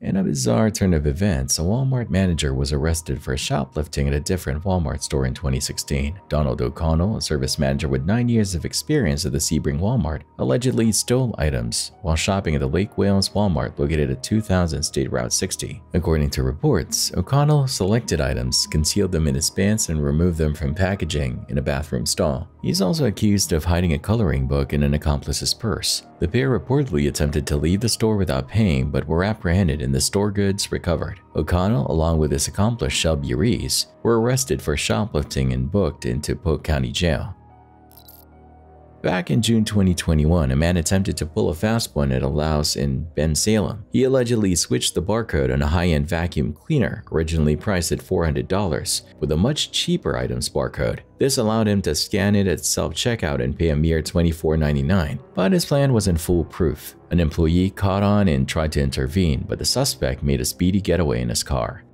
In a bizarre turn of events, a Walmart manager was arrested for shoplifting at a different Walmart store in 2016. Donald O'Connell, a service manager with 9 years of experience at the Sebring Walmart, allegedly stole items while shopping at the Lake Wales Walmart located at 2000 State Route 60. According to reports, O'Connell selected items, concealed them in his pants, and removed them from packaging in a bathroom stall. He's also accused of hiding a coloring book in an accomplice's purse. The pair reportedly attempted to leave the store without paying but were apprehended and the store goods recovered. O'Connell, along with his accomplice Shelby Rees, were arrested for shoplifting and booked into Polk County Jail. Back in June 2021, a man attempted to pull a fast one at a Lowe's in Bensalem. He allegedly switched the barcode on a high-end vacuum cleaner, originally priced at $400, with a much cheaper item's barcode. This allowed him to scan it at self-checkout and pay a mere $24.99, but his plan wasn't foolproof. An employee caught on and tried to intervene, but the suspect made a speedy getaway in his car.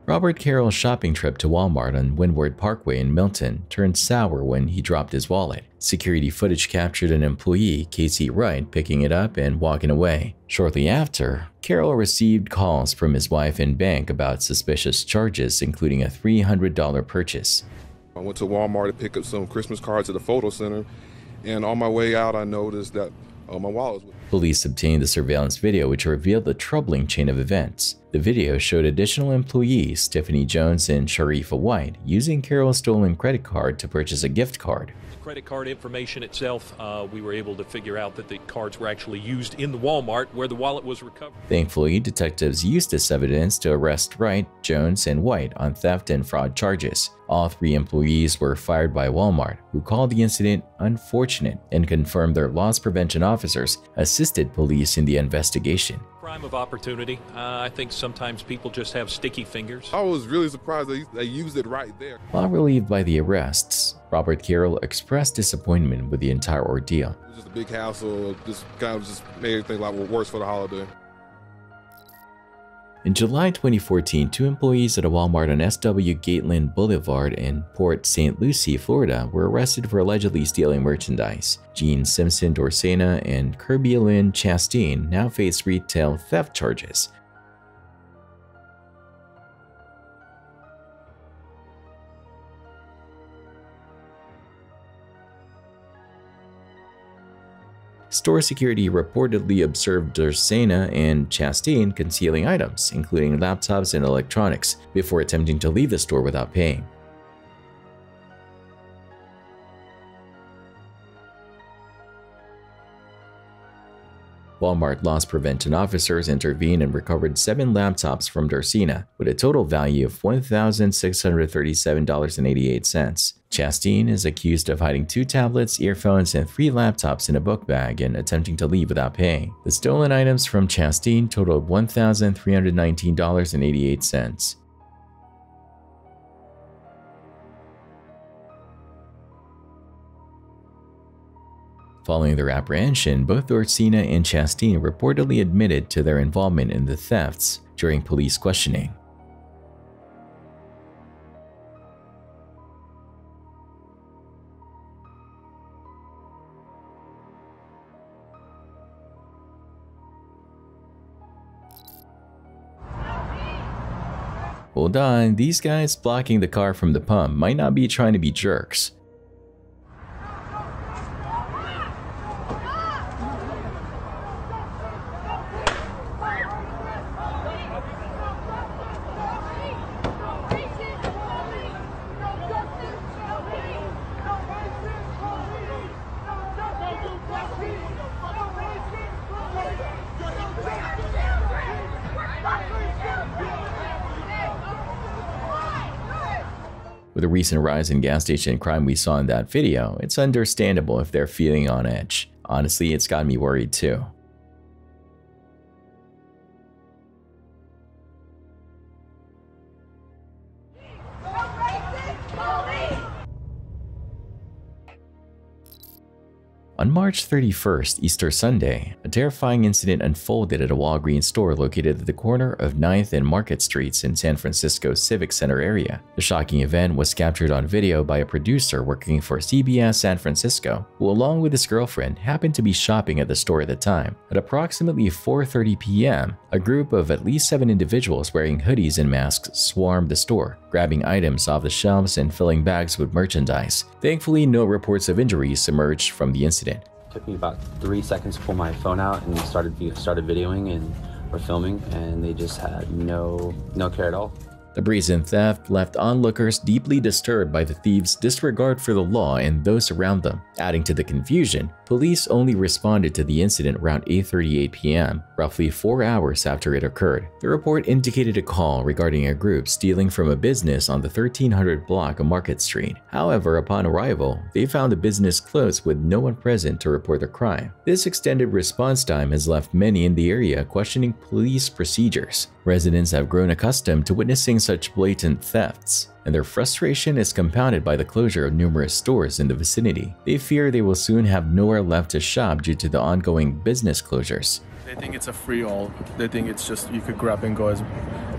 Robert Carroll's shopping trip to Walmart on Windward Parkway in Milton turned sour when he dropped his wallet. Security footage captured an employee, Casey Wright, picking it up and walking away. Shortly after, Carroll received calls from his wife and bank about suspicious charges, including a $300 purchase. I went to Walmart to pick up some Christmas cards at the photo center, and on my way out I noticed that my wallet was... Police obtained the surveillance video which revealed the troubling chain of events. The video showed additional employees, Tiffany Jones and Sharifa White, using Carroll's stolen credit card to purchase a gift card. Credit card information itself, we were able to figure out that the cards were actually used in the Walmart where the wallet was recovered. Thankfully, detectives used this evidence to arrest Wright, Jones, and White on theft and fraud charges. All three employees were fired by Walmart, who called the incident unfortunate and confirmed their loss prevention officers assisted police in the investigation. Crime of opportunity. I think sometimes people just have sticky fingers. I was really surprised they used it right there. While relieved by the arrests, Robert Carroll expressed disappointment with the entire ordeal. It was just a big hassle, just kind of just made everything a lot worse for the holiday. In July 2014, two employees at a Walmart on SW Gateland Boulevard in Port St. Lucie, Florida, were arrested for allegedly stealing merchandise. Jean Simpson Dorsena and Kirby Lynn Chastain now face retail theft charges. Store security reportedly observed Dorsena and Chastain concealing items, including laptops and electronics, before attempting to leave the store without paying. Walmart loss prevention officers intervened and recovered 7 laptops from Dorsena, with a total value of $1,637.88. Chastain is accused of hiding 2 tablets, earphones, and 3 laptops in a book bag and attempting to leave without paying. The stolen items from Chastain totaled $1,319.88. Following their apprehension, both Dorsena and Chastain reportedly admitted to their involvement in the thefts during police questioning. Hold on, these guys blocking the car from the pump might not be trying to be jerks. With the recent rise in gas station crime we saw in that video, it's understandable if they're feeling on edge. Honestly, it's got me worried too. On March 31st, Easter Sunday, a terrifying incident unfolded at a Walgreens store located at the corner of 9th and Market Streets in San Francisco's Civic Center area. The shocking event was captured on video by a producer working for CBS San Francisco, who along with his girlfriend happened to be shopping at the store at the time. At approximately 4:30 p.m., a group of at least 7 individuals wearing hoodies and masks swarmed the store, grabbing items off the shelves and filling bags with merchandise. Thankfully, no reports of injuries emerged from the incident. It took me about 3 seconds to pull my phone out and started videoing or filming, and they just had no care at all. The brazen theft left onlookers deeply disturbed by the thieves' disregard for the law and those around them. Adding to the confusion, police only responded to the incident around 8:38 p.m., roughly 4 hours after it occurred. The report indicated a call regarding a group stealing from a business on the 1300 block of Market Street. However, upon arrival, they found the business closed with no one present to report the crime. This extended response time has left many in the area questioning police procedures. Residents have grown accustomed to witnessing such blatant thefts, and their frustration is compounded by the closure of numerous stores in the vicinity. They fear they will soon have nowhere left to shop due to the ongoing business closures. They think it's a free-all. They think it's just you could grab and go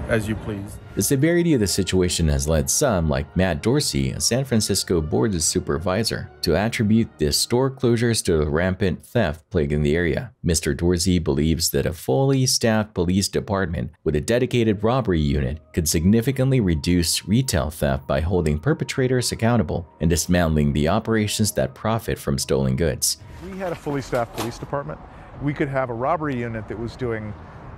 as you please. The severity of the situation has led some, like Matt Dorsey, a San Francisco board supervisor, to attribute the store closures to the rampant theft plaguing the area. Mr. Dorsey believes that a fully staffed police department with a dedicated robbery unit could significantly reduce retail theft by holding perpetrators accountable and dismantling the operations that profit from stolen goods. If we had a fully staffed police department, we could have a robbery unit that was doing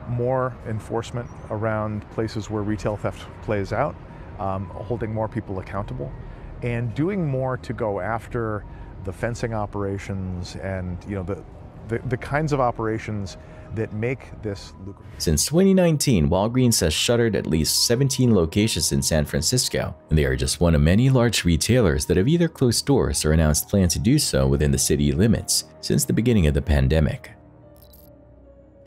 more enforcement around places where retail theft plays out, holding more people accountable, and doing more to go after the fencing operations and the kinds of operations that make this lucrative. Since 2019, Walgreens has shuttered at least 17 locations in San Francisco, and they are just one of many large retailers that have either closed stores or announced plans to do so within the city limits since the beginning of the pandemic.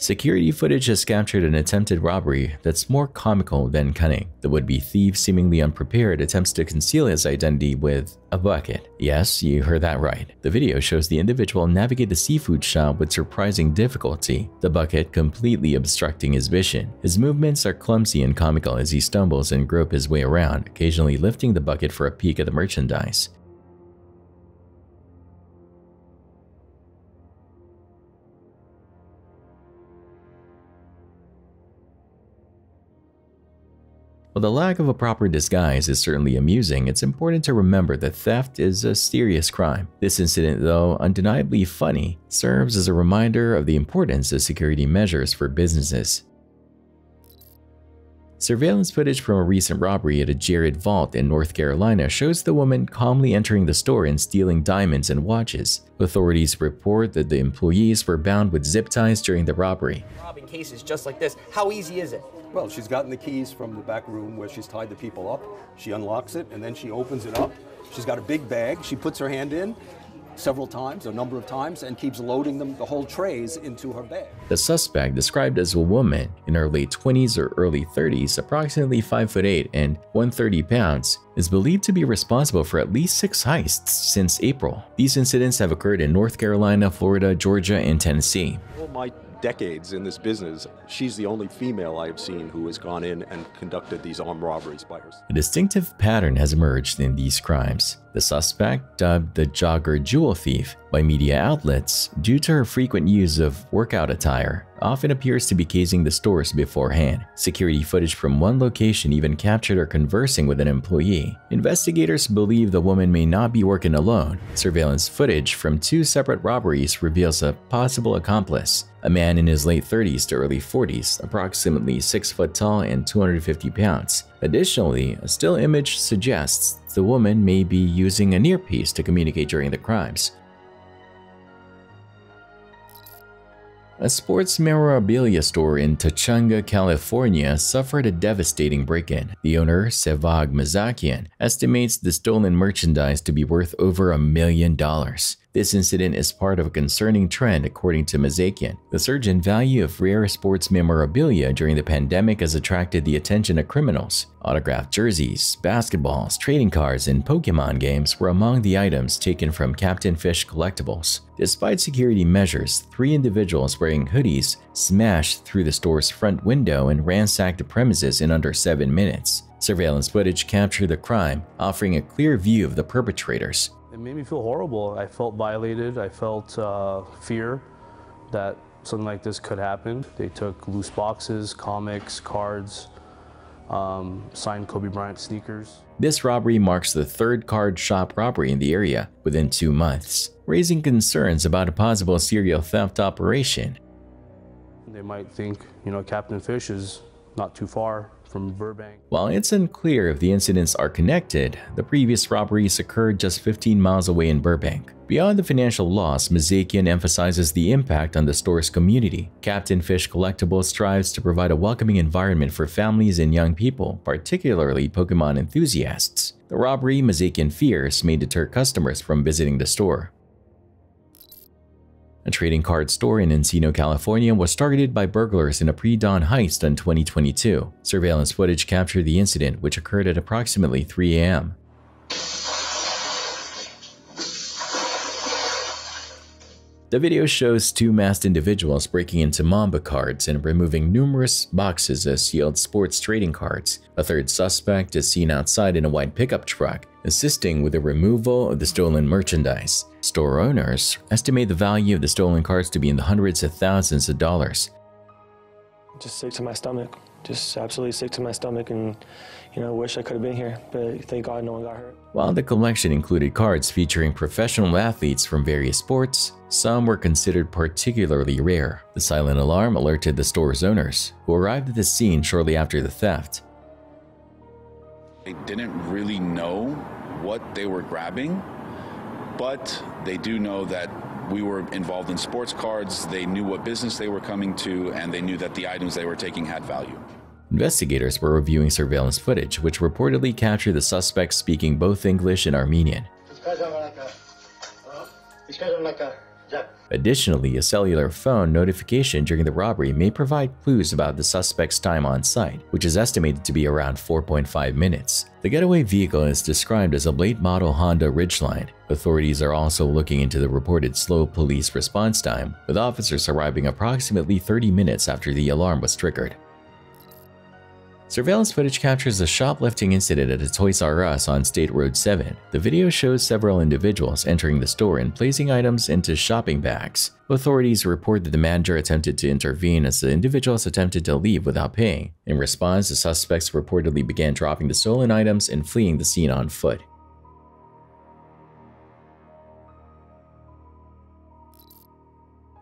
Security footage has captured an attempted robbery that's more comical than cunning. The would-be thief, seemingly unprepared, attempts to conceal his identity with a bucket. Yes, you heard that right. The video shows the individual navigate the seafood shop with surprising difficulty, the bucket completely obstructing his vision. His movements are clumsy and comical as he stumbles and gropes his way around, occasionally lifting the bucket for a peek at the merchandise. While the lack of a proper disguise is certainly amusing, it's important to remember that theft is a serious crime. This incident, though undeniably funny, serves as a reminder of the importance of security measures for businesses. Surveillance footage from a recent robbery at a Jared Vault in North Carolina shows the woman calmly entering the store and stealing diamonds and watches. Authorities report that the employees were bound with zip ties during the robbery. Robbing cases just like this, how easy is it? Well, she's gotten the keys from the back room where she's tied the people up. She unlocks it and then she opens it up. She's got a big bag. She puts her hand in several times, a number of times, and keeps loading the whole trays into her bag. The suspect, described as a woman in her late 20s or early 30s, approximately 5'8" and 130 pounds, is believed to be responsible for at least 6 heists since April. These incidents have occurred in North Carolina, Florida, Georgia, and Tennessee. All my decades in this business, she's the only female I've seen who has gone in and conducted these armed robberies by herself. A distinctive pattern has emerged in these crimes. The suspect, dubbed the jogger jewel thief by media outlets due to her frequent use of workout attire, often appears to be casing the stores beforehand. Security footage from one location even captured her conversing with an employee. Investigators believe the woman may not be working alone. Surveillance footage from 2 separate robberies reveals a possible accomplice, a man in his late 30s to early 40s, approximately 6 foot tall and 250 pounds. Additionally, a still image suggests the woman may be using an earpiece to communicate during the crimes. A sports memorabilia store in Tachunga, California suffered a devastating break-in. The owner, Sevag Mazakian, estimates the stolen merchandise to be worth over $1 million. The This incident is part of a concerning trend according to Mazakian. The surge in value of rare sports memorabilia during the pandemic has attracted the attention of criminals. Autographed jerseys, basketballs, trading cards, and Pokemon games were among the items taken from Captain Fish collectibles. Despite security measures, 3 individuals wearing hoodies smashed through the store's front window and ransacked the premises in under 7 minutes. Surveillance footage captured the crime, offering a clear view of the perpetrators. It made me feel horrible. I felt violated. I felt fear that something like this could happen. They took loose boxes, comics, cards, signed Kobe Bryant sneakers. This robbery marks the 3rd card shop robbery in the area within 2 months, raising concerns about a possible serial theft operation. They might think, Captain Fish is not too far from Burbank. While it's unclear if the incidents are connected, the previous robberies occurred just 15 miles away in Burbank. Beyond the financial loss, Mazakian emphasizes the impact on the store's community. Captain Fish Collectibles strives to provide a welcoming environment for families and young people, particularly Pokemon enthusiasts. The robbery, Mazakian fears, may deter customers from visiting the store. A trading card store in Encino, California was targeted by burglars in a pre-dawn heist in 2022. Surveillance footage captured the incident, which occurred at approximately 3 a.m. The video shows 2 masked individuals breaking into Mamba cards and removing numerous boxes of sealed sports trading cards. A 3rd suspect is seen outside in a white pickup truck, assisting with the removal of the stolen merchandise. Store owners estimate the value of the stolen cards to be in the hundreds of thousands of dollars. Just sick to my stomach. Just absolutely sick to my stomach, and wish I could have been here, but thank God no one got hurt. While the collection included cards featuring professional athletes from various sports, some were considered particularly rare. The silent alarm alerted the store's owners, who arrived at the scene shortly after the theft. They didn't really know what they were grabbing, but they do know that we were involved in sports cards. They knew what business they were coming to, and they knew that the items they were taking had value. Investigators were reviewing surveillance footage, which reportedly captured the suspects speaking both English and Armenian. Additionally, a cellular phone notification during the robbery may provide clues about the suspect's time on site, which is estimated to be around 4.5 minutes. The getaway vehicle is described as a late model Honda Ridgeline. Authorities are also looking into the reported slow police response time, with officers arriving approximately 30 minutes after the alarm was triggered. Surveillance footage captures a shoplifting incident at a Toys R Us on State Road 7. The video shows several individuals entering the store and placing items into shopping bags. Authorities report that the manager attempted to intervene as the individuals attempted to leave without paying. In response, the suspects reportedly began dropping the stolen items and fleeing the scene on foot.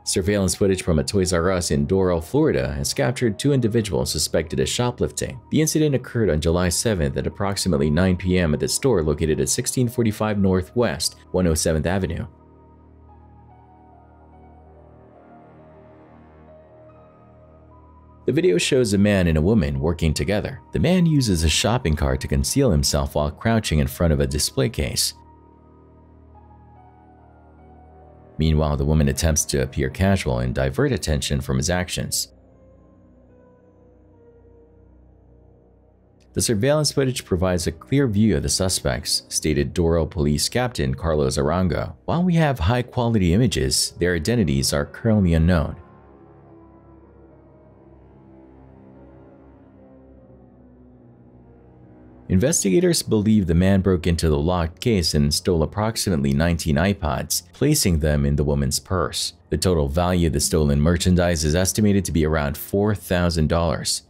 Surveillance footage from a Toys R Us in Doral, Florida has captured 2 individuals suspected of shoplifting. The incident occurred on July 7th at approximately 9 p.m. at the store located at 1645 Northwest 107th Avenue. The video shows a man and a woman working together. The man uses a shopping cart to conceal himself while crouching in front of a display case. Meanwhile, the woman attempts to appear casual and divert attention from his actions. The surveillance footage provides a clear view of the suspects, stated Doral Police Captain Carlos Arango. While we have high-quality images, their identities are currently unknown. Investigators believe the man broke into the locked case and stole approximately 19 iPods, placing them in the woman's purse. The total value of the stolen merchandise is estimated to be around $4,000.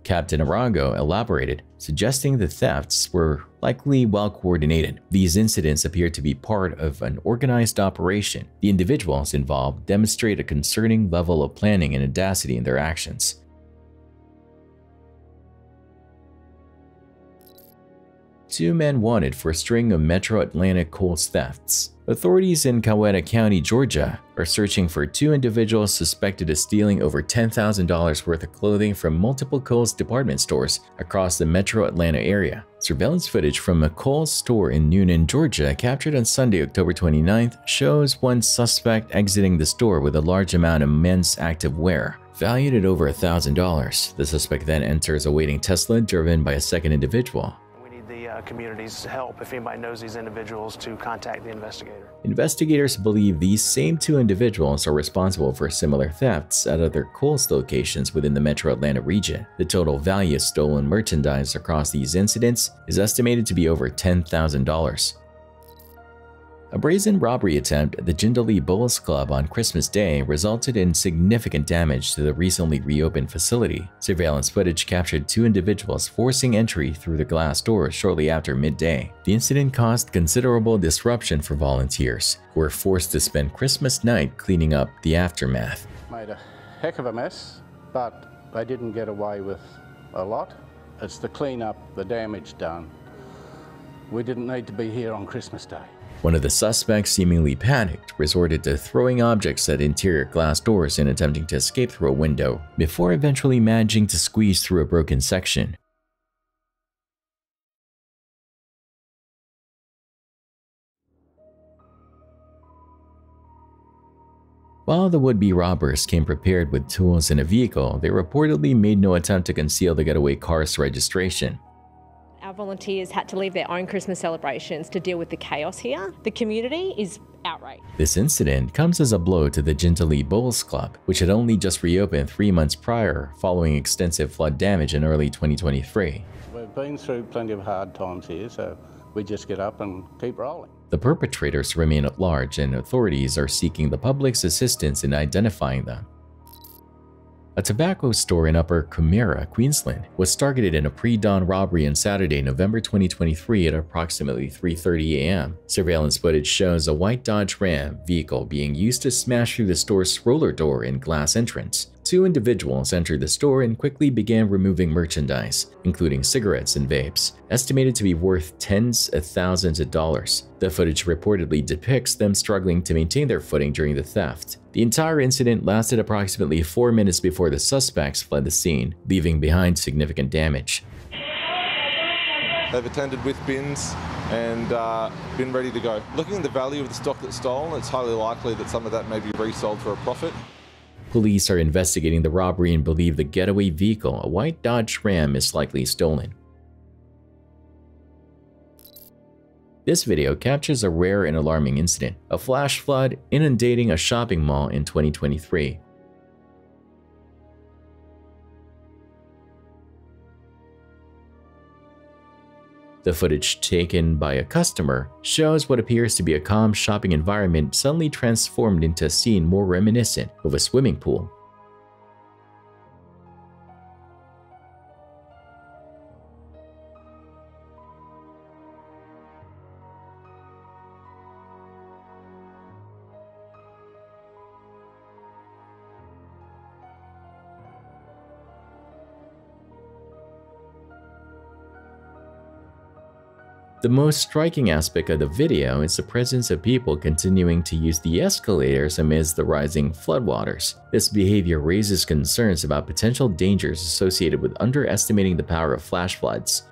Captain Arango elaborated, suggesting the thefts were likely well coordinated. These incidents appear to be part of an organized operation. The individuals involved demonstrate a concerning level of planning and audacity in their actions. Two men wanted for a string of Metro Atlanta Kohl's thefts. Authorities in Coweta County, Georgia, are searching for two individuals suspected of stealing over $10,000 worth of clothing from multiple Kohl's department stores across the Metro Atlanta area. Surveillance footage from a Kohl's store in Newnan, Georgia, captured on Sunday, October 29th, shows one suspect exiting the store with a large amount of men's activewear, valued at over $1,000. The suspect then enters a waiting Tesla driven by a second individual. Community's help if anybody knows these individuals to contact the investigator. Investigators believe these same two individuals are responsible for similar thefts at other Kohl's locations within the Metro Atlanta region. The total value of stolen merchandise across these incidents is estimated to be over $10,000. A brazen robbery attempt at the Jindalee Bowls Club on Christmas Day resulted in significant damage to the recently reopened facility. Surveillance footage captured two individuals forcing entry through the glass doors shortly after midday. The incident caused considerable disruption for volunteers, who were forced to spend Christmas night cleaning up the aftermath. Made a heck of a mess, but they didn't get away with a lot. It's the cleanup, the damage done. We didn't need to be here on Christmas Day. One of the suspects, seemingly panicked, resorted to throwing objects at interior glass doors and attempting to escape through a window, before eventually managing to squeeze through a broken section. While the would-be robbers came prepared with tools and a vehicle, they reportedly made no attempt to conceal the getaway car's registration. Our volunteers had to leave their own Christmas celebrations to deal with the chaos here. The community is outraged. This incident comes as a blow to the Jindalee Bowls Club, which had only just reopened 3 months prior following extensive flood damage in early 2023. We've been through plenty of hard times here, so we just get up and keep rolling. The perpetrators remain at large, and authorities are seeking the public's assistance in identifying them. A tobacco store in Upper Coomera, Queensland, was targeted in a pre-dawn robbery on Saturday, November 2023 at approximately 3:30 a.m. Surveillance footage shows a white Dodge Ram vehicle being used to smash through the store's roller door and glass entrance. Two individuals entered the store and quickly began removing merchandise, including cigarettes and vapes, estimated to be worth tens of thousands of dollars. The footage reportedly depicts them struggling to maintain their footing during the theft. The entire incident lasted approximately 4 minutes before the suspects fled the scene, leaving behind significant damage. They've attended with bins and been ready to go. Looking at the value of the stock that's stolen, it's highly likely that some of that may be resold for a profit. Police are investigating the robbery and believe the getaway vehicle, a white Dodge Ram, is likely stolen. This video captures a rare and alarming incident, a flash flood inundating a shopping mall in 2023. The footage taken by a customer shows what appears to be a calm shopping environment suddenly transformed into a scene more reminiscent of a swimming pool. The most striking aspect of the video is the presence of people continuing to use the escalators amidst the rising floodwaters. This behavior raises concerns about potential dangers associated with underestimating the power of flash floods.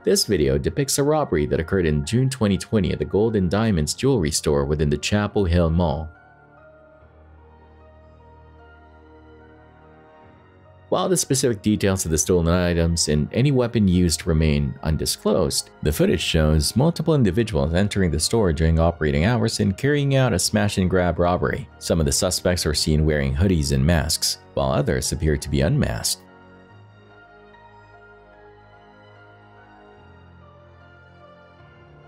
This video depicts a robbery that occurred in June 2020 at the Gold and Diamonds jewelry store within the Chapel Hill Mall. While the specific details of the stolen items and any weapon used remain undisclosed, the footage shows multiple individuals entering the store during operating hours and carrying out a smash-and-grab robbery. Some of the suspects are seen wearing hoodies and masks, while others appear to be unmasked.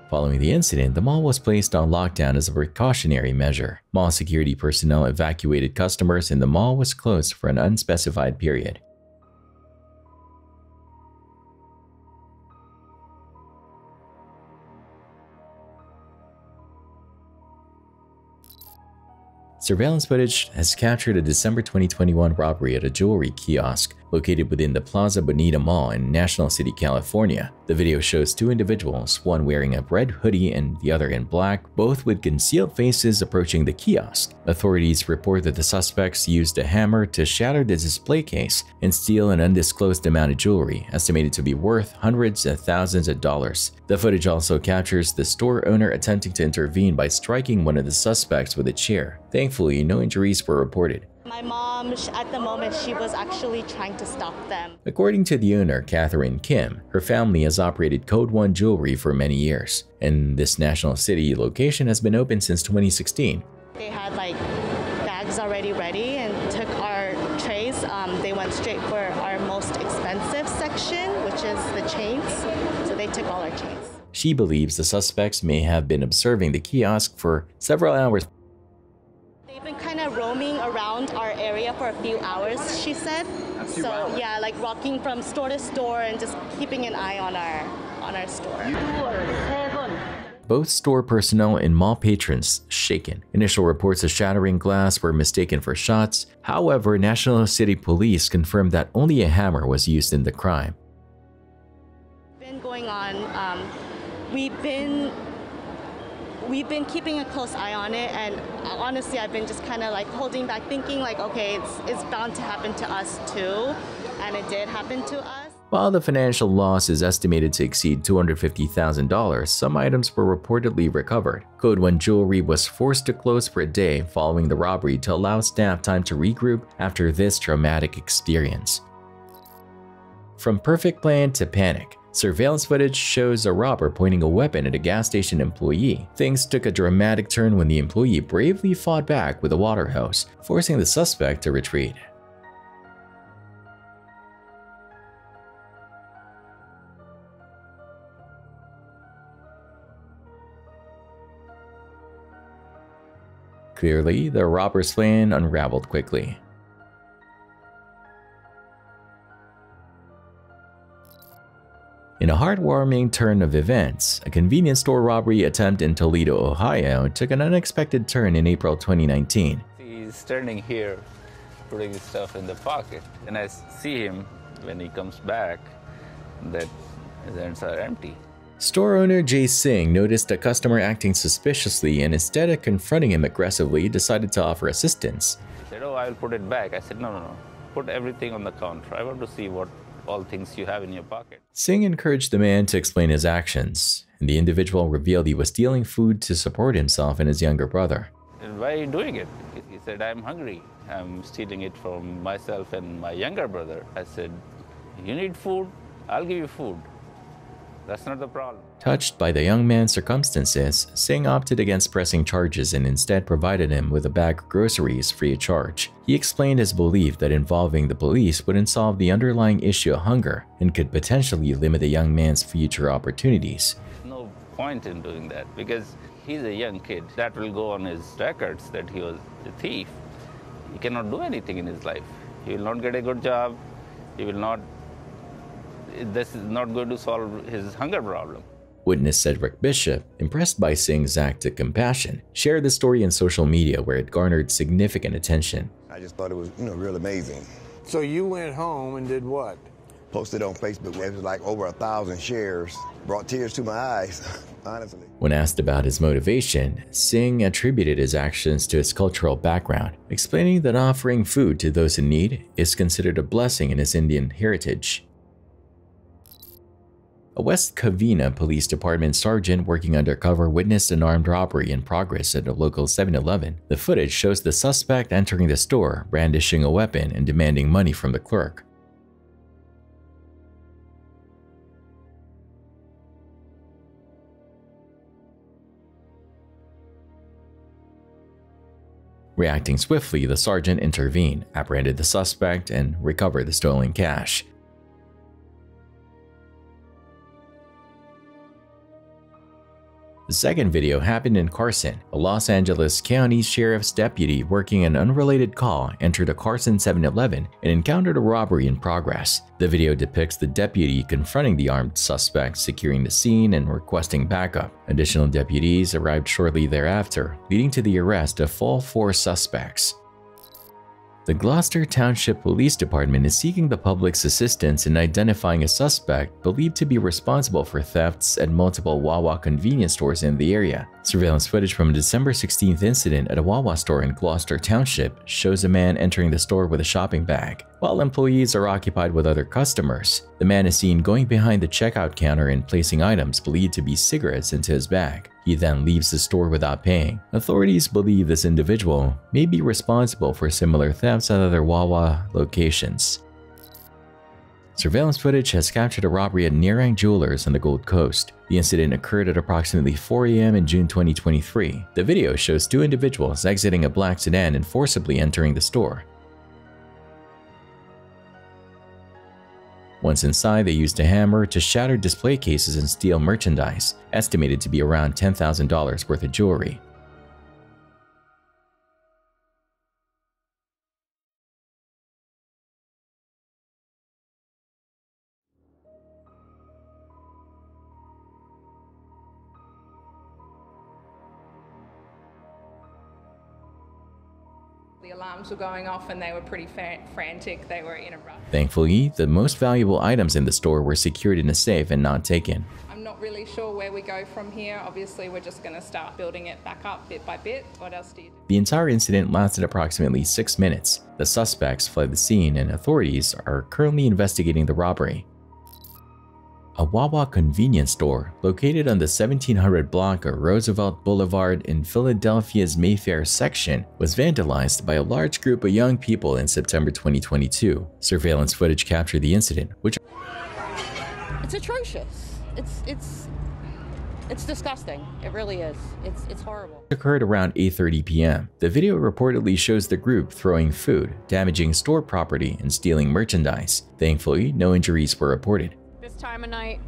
Following the incident, the mall was placed on lockdown as a precautionary measure. Mall security personnel evacuated customers and the mall was closed for an unspecified period. Surveillance footage has captured a December 2021 robbery at a jewelry kiosk located within the Plaza Bonita Mall in National City, California. The video shows two individuals, one wearing a red hoodie and the other in black, both with concealed faces approaching the kiosk. Authorities report that the suspects used a hammer to shatter the display case and steal an undisclosed amount of jewelry, estimated to be worth hundreds of thousands of dollars. The footage also captures the store owner attempting to intervene by striking one of the suspects with a chair. Thankfully, no injuries were reported. My mom, at the moment, she was actually trying to stop them. According to the owner, Catherine Kim, her family has operated Code 1 Jewelry for many years, and this National City location has been open since 2016. They had like bags already ready and took our trays. They went straight for our most expensive section, which is the chains. So they took all our chains. She believes the suspects may have been observing the kiosk for several hours. They've been kind of roaming around our area for a few hours, she said. So yeah, like walking from store to store and just keeping an eye on our store. Both store personnel and mall patrons shaken. Initial reports of shattering glass were mistaken for shots. However, National City Police confirmed that only a hammer was used in the crime. Been going on. We've been keeping a close eye on it, and honestly, I've been just kind of like holding back, thinking like, okay, it's bound to happen to us too, and it did happen to us. While the financial loss is estimated to exceed $250,000, some items were reportedly recovered. Code 1 Jewelry was forced to close for a day following the robbery to allow staff time to regroup after this traumatic experience. From perfect plan to panic, surveillance footage shows a robber pointing a weapon at a gas station employee. Things took a dramatic turn when the employee bravely fought back with a water hose, forcing the suspect to retreat. Clearly, the robber's plan unraveled quickly. In a heartwarming turn of events, a convenience store robbery attempt in Toledo, Ohio took an unexpected turn in April 2019. He's standing here, putting his stuff in the pocket, and I see him when he comes back that his hands are empty. Store owner Jay Singh noticed a customer acting suspiciously and instead of confronting him aggressively, decided to offer assistance. He said, "Oh, I'll put it back." I said, no. Put everything on the counter. I want to see what all things you have in your pocket." Singh encouraged the man to explain his actions, and the individual revealed he was stealing food to support himself and his younger brother. "And why are you doing it?" He said, "I'm hungry. I'm stealing it from myself and my younger brother." I said, "You need food? I'll give you food. That's not the problem." Touched by the young man's circumstances, Singh opted against pressing charges and instead provided him with a bag of groceries free of charge. He explained his belief that involving the police wouldn't solve the underlying issue of hunger and could potentially limit the young man's future opportunities. There's no point in doing that because he's a young kid. That will go on his records that he was a thief. He cannot do anything in his life. He will not get a good job. This is not going to solve his hunger problem. Witness Cedric Bishop, impressed by Singh's act of compassion, shared the story on social media where it garnered significant attention. I just thought it was, real amazing. So you went home and did what? Posted on Facebook. It was like over 1,000 shares. Brought tears to my eyes, honestly. When asked about his motivation, Singh attributed his actions to his cultural background, explaining that offering food to those in need is considered a blessing in his Indian heritage. A West Covina Police Department sergeant working undercover witnessed an armed robbery in progress at a local 7-Eleven. The footage shows the suspect entering the store, brandishing a weapon and demanding money from the clerk. Reacting swiftly, the sergeant intervened, apprehended the suspect, and recovered the stolen cash. The second video happened in Carson. A Los Angeles County Sheriff's deputy working an unrelated call entered a Carson 7-Eleven and encountered a robbery in progress. The video depicts the deputy confronting the armed suspect, securing the scene and requesting backup. Additional deputies arrived shortly thereafter, leading to the arrest of all 4 suspects. The Gloucester Township Police Department is seeking the public's assistance in identifying a suspect believed to be responsible for thefts at multiple Wawa convenience stores in the area. Surveillance footage from a December 16th incident at a Wawa store in Gloucester Township shows a man entering the store with a shopping bag. While employees are occupied with other customers, the man is seen going behind the checkout counter and placing items believed to be cigarettes into his bag. He then leaves the store without paying. Authorities believe this individual may be responsible for similar thefts at other Wawa locations. Surveillance footage has captured a robbery at Nerang Jewelers on the Gold Coast. The incident occurred at approximately 4 a.m. in June 2023. The video shows two individuals exiting a black sedan and forcibly entering the store. Once inside, they used a hammer to shatter display cases and steal merchandise, estimated to be around $10,000 worth of jewelry. The alarms were going off and they were pretty frantic. They were in a rush. Thankfully, the most valuable items in the store were secured in a safe and not taken. I'm not really sure where we go from here. Obviously, we're just going to start building it back up bit by bit. What else do you do? The entire incident lasted approximately 6 minutes. The suspects fled the scene and authorities are currently investigating the robbery. A Wawa convenience store located on the 1700 block of Roosevelt Boulevard in Philadelphia's Mayfair section was vandalized by a large group of young people in September 2022. Surveillance footage captured the incident, which it's atrocious. It's disgusting. It really is. It's horrible. Occurred around 8:30 p.m. The video reportedly shows the group throwing food, damaging store property, and stealing merchandise. Thankfully, no injuries were reported. This time of night,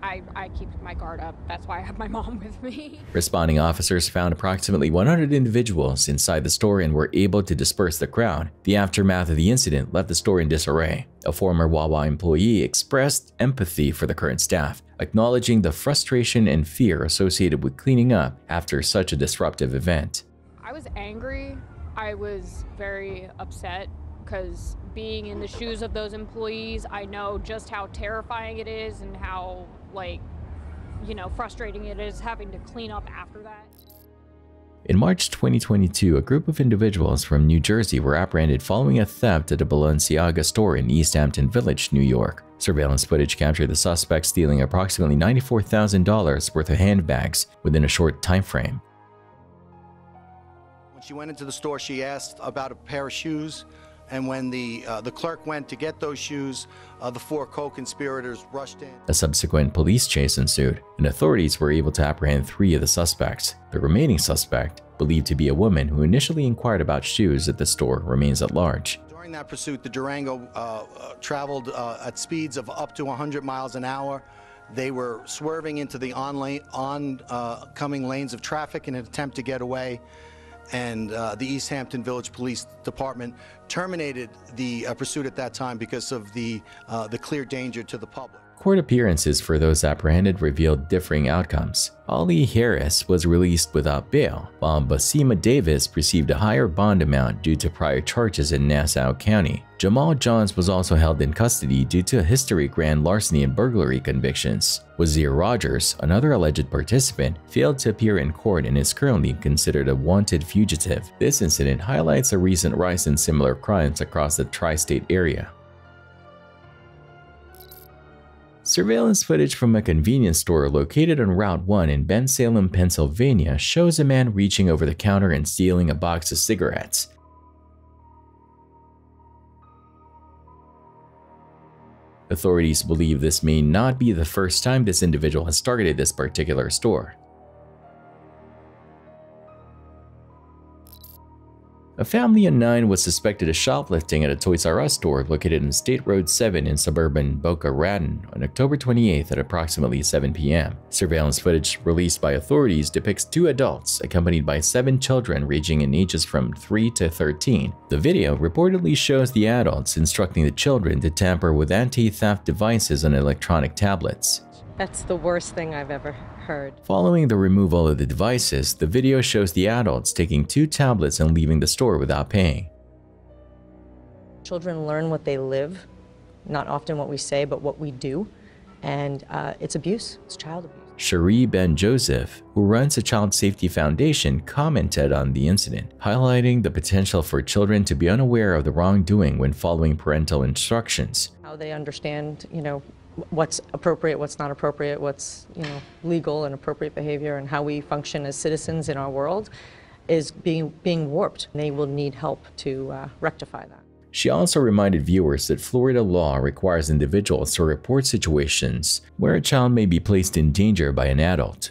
I keep my guard up. That's why I have my mom with me. Responding officers found approximately 100 individuals inside the store and were able to disperse the crowd. The aftermath of the incident left the store in disarray. A former Wawa employee expressed empathy for the current staff, acknowledging the frustration and fear associated with cleaning up after such a disruptive event. I was angry. I was very upset because being in the shoes of those employees, I know just how terrifying it is and how, frustrating it is having to clean up after that. In March 2022, a group of individuals from New Jersey were apprehended following a theft at a Balenciaga store in East Hampton Village, New York. Surveillance footage captured the suspects stealing approximately $94,000 worth of handbags within a short time frame. When she went into the store, she asked about a pair of shoes. And when the clerk went to get those shoes, the four co-conspirators rushed in. A subsequent police chase ensued, and authorities were able to apprehend 3 of the suspects. The remaining suspect, believed to be a woman who initially inquired about shoes at the store, remains at large. During that pursuit, the Durango traveled at speeds of up to 100 miles an hour. They were swerving into the oncoming lanes of traffic in an attempt to get away. And the East Hampton Village Police Department terminated the pursuit at that time because of the clear danger to the public. Court appearances for those apprehended revealed differing outcomes. Ollie Harris was released without bail, while Basima Davis received a higher bond amount due to prior charges in Nassau County. Jamal Johns was also held in custody due to historic grand larceny and burglary convictions. Wazir Rogers, another alleged participant, failed to appear in court and is currently considered a wanted fugitive. This incident highlights a recent rise in similar crimes across the tri-state area. Surveillance footage from a convenience store located on Route 1 in Bensalem, Pennsylvania shows a man reaching over the counter and stealing a box of cigarettes. Authorities believe this may not be the first time this individual has targeted this particular store. A family of 9 was suspected of shoplifting at a Toys R Us store located on State Road 7 in suburban Boca Raton on October 28th at approximately 7 p.m. Surveillance footage released by authorities depicts 2 adults accompanied by 7 children ranging in ages from 3 to 13. The video reportedly shows the adults instructing the children to tamper with anti-theft devices on electronic tablets. That's the worst thing I've ever heard. Following the removal of the devices, the video shows the adults taking 2 tablets and leaving the store without paying. Children learn what they live, not often what we say, but what we do. And it's abuse, it's child abuse. Cherie Ben Joseph, who runs a child safety foundation, commented on the incident, highlighting the potential for children to be unaware of the wrongdoing when following parental instructions. How they understand, what's appropriate, what's not appropriate, what's, legal and appropriate behavior, and how we function as citizens in our world is being warped. They will need help to rectify that. She also reminded viewers that Florida law requires individuals to report situations where a child may be placed in danger by an adult.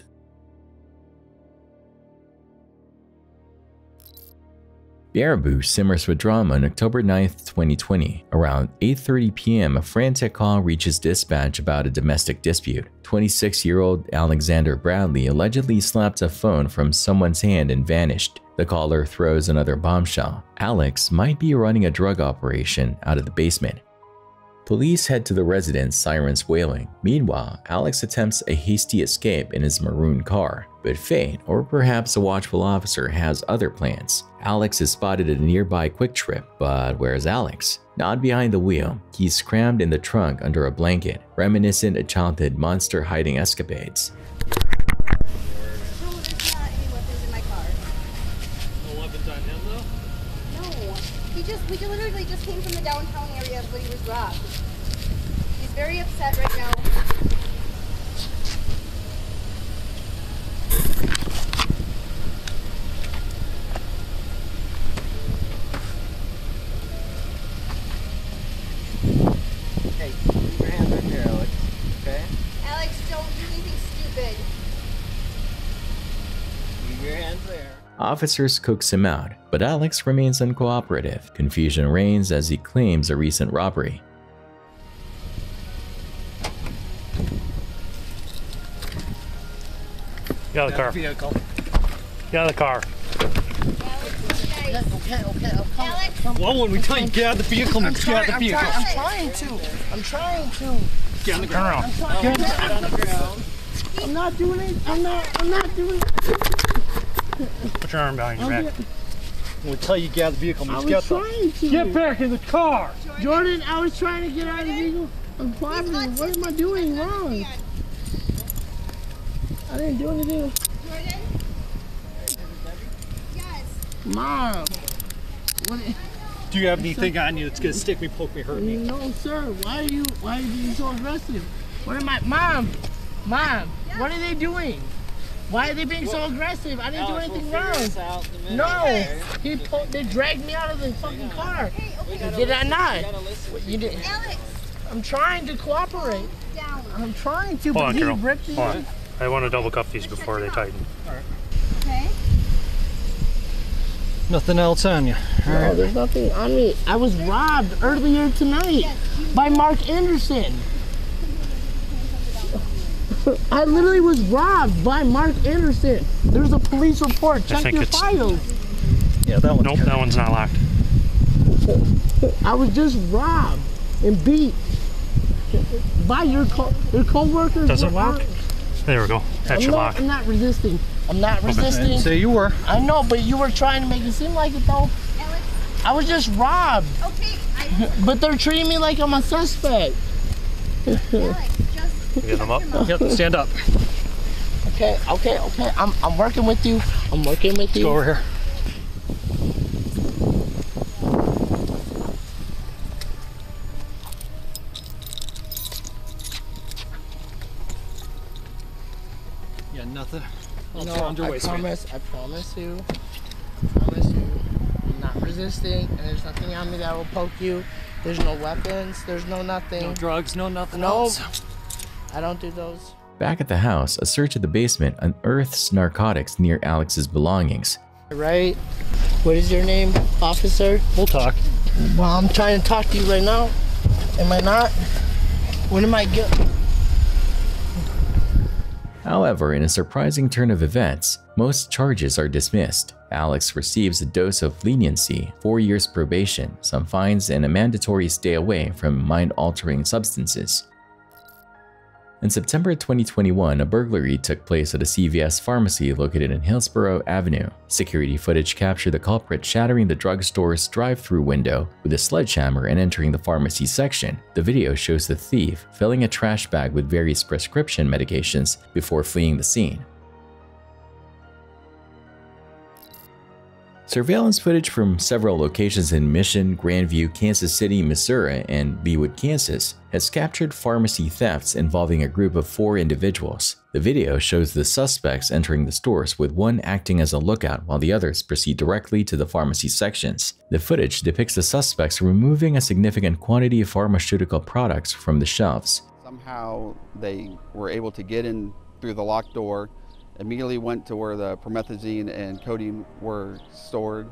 Baraboo simmers with drama on October 9, 2020. Around 8:30 p.m., a frantic call reaches dispatch about a domestic dispute. 26-year-old Alexander Bradley allegedly slapped a phone from someone's hand and vanished. The caller throws another bombshell. Alex might be running a drug operation out of the basement. Police head to the residence, sirens wailing. Meanwhile, Alex attempts a hasty escape in his maroon car. But fate, or perhaps a watchful officer, has other plans. Alex is spotted at a nearby Quick Trip, but where's Alex? Not behind the wheel. He's crammed in the trunk under a blanket, reminiscent of childhood monster hiding escapades. We literally just came from the downtown area when he was robbed. He's very upset right now. Hey, keep your hands in here, Alex. Okay? Alex, don't do anything stupid. Keep your hands there. Officers coax him out, but Alex remains uncooperative. Confusion reigns as he claims a recent robbery. Get out of the car. Vehicle. Get out of the car. Okay. Alex. Well, when we tell you get out of the vehicle, I'm get out of the vehicle. I'm trying to. Get on the Turn around. Get on the ground. I'm not doing it. I'm not doing it. Put your arm behind your back. When we tell you get out of the vehicle, I was trying to. Get back in the car. Jordan, I was trying to get out of the vehicle. I'm cooperating. What am I doing wrong? I didn't do anything. Jordan? Yes. Mom. Do you have anything on you that's gonna stick me, poke me, hurt me? No, sir. Why are you being so aggressive? What am I? Mom, what are they doing? Why are they being so aggressive? I didn't do anything wrong. No, they dragged me out of the fucking car. Did I not? You did. I'm trying to cooperate. I'm trying to, but he ripped me. Hold on. I want to double cuff these before they tighten. All right. Okay. Nothing else on you. No, there's nothing on me. I was robbed earlier tonight by Mark Anderson. I literally was robbed by Mark Anderson. There's a police report. Check your files. Yeah, that one. Nope, that one's not locked. I was just robbed and beat by your co-workers. Does it lock? There we go. That's your lock. I'm not resisting. I'm not resisting. I didn't say you were. I know, but you were trying to make it seem like it though. Alex. I was just robbed. Okay. But they're treating me like I'm a suspect. Get them up. Yep, stand up. Okay. I'm working with you. Let's go over here. Yeah, nothing. No, I promise you. I'm not resisting, and there's nothing on me that will poke you. There's no weapons. There's no nothing. No drugs. No nothing. No. Else. I don't do those. Back at the house, a search of the basement unearths narcotics near Alex's belongings. Right? What is your name, officer? We'll talk. Well, I'm trying to talk to you right now. Am I not? What am I getting? However, in a surprising turn of events, most charges are dismissed. Alex receives a dose of leniency, 4 years probation, some fines, and a mandatory stay away from mind-altering substances. In September 2021, a burglary took place at a CVS pharmacy located in Hillsborough Avenue. Security footage captured the culprit shattering the drugstore's drive-through window with a sledgehammer and entering the pharmacy section. The video shows the thief filling a trash bag with various prescription medications before fleeing the scene. Surveillance footage from several locations in Mission, Grandview, Kansas City, Missouri, and Beawood, Kansas, has captured pharmacy thefts involving a group of 4 individuals. The video shows the suspects entering the stores, with one acting as a lookout while the others proceed directly to the pharmacy sections. The footage depicts the suspects removing a significant quantity of pharmaceutical products from the shelves. Somehow they were able to get in through the locked door, immediately went to where the promethazine and codeine were stored,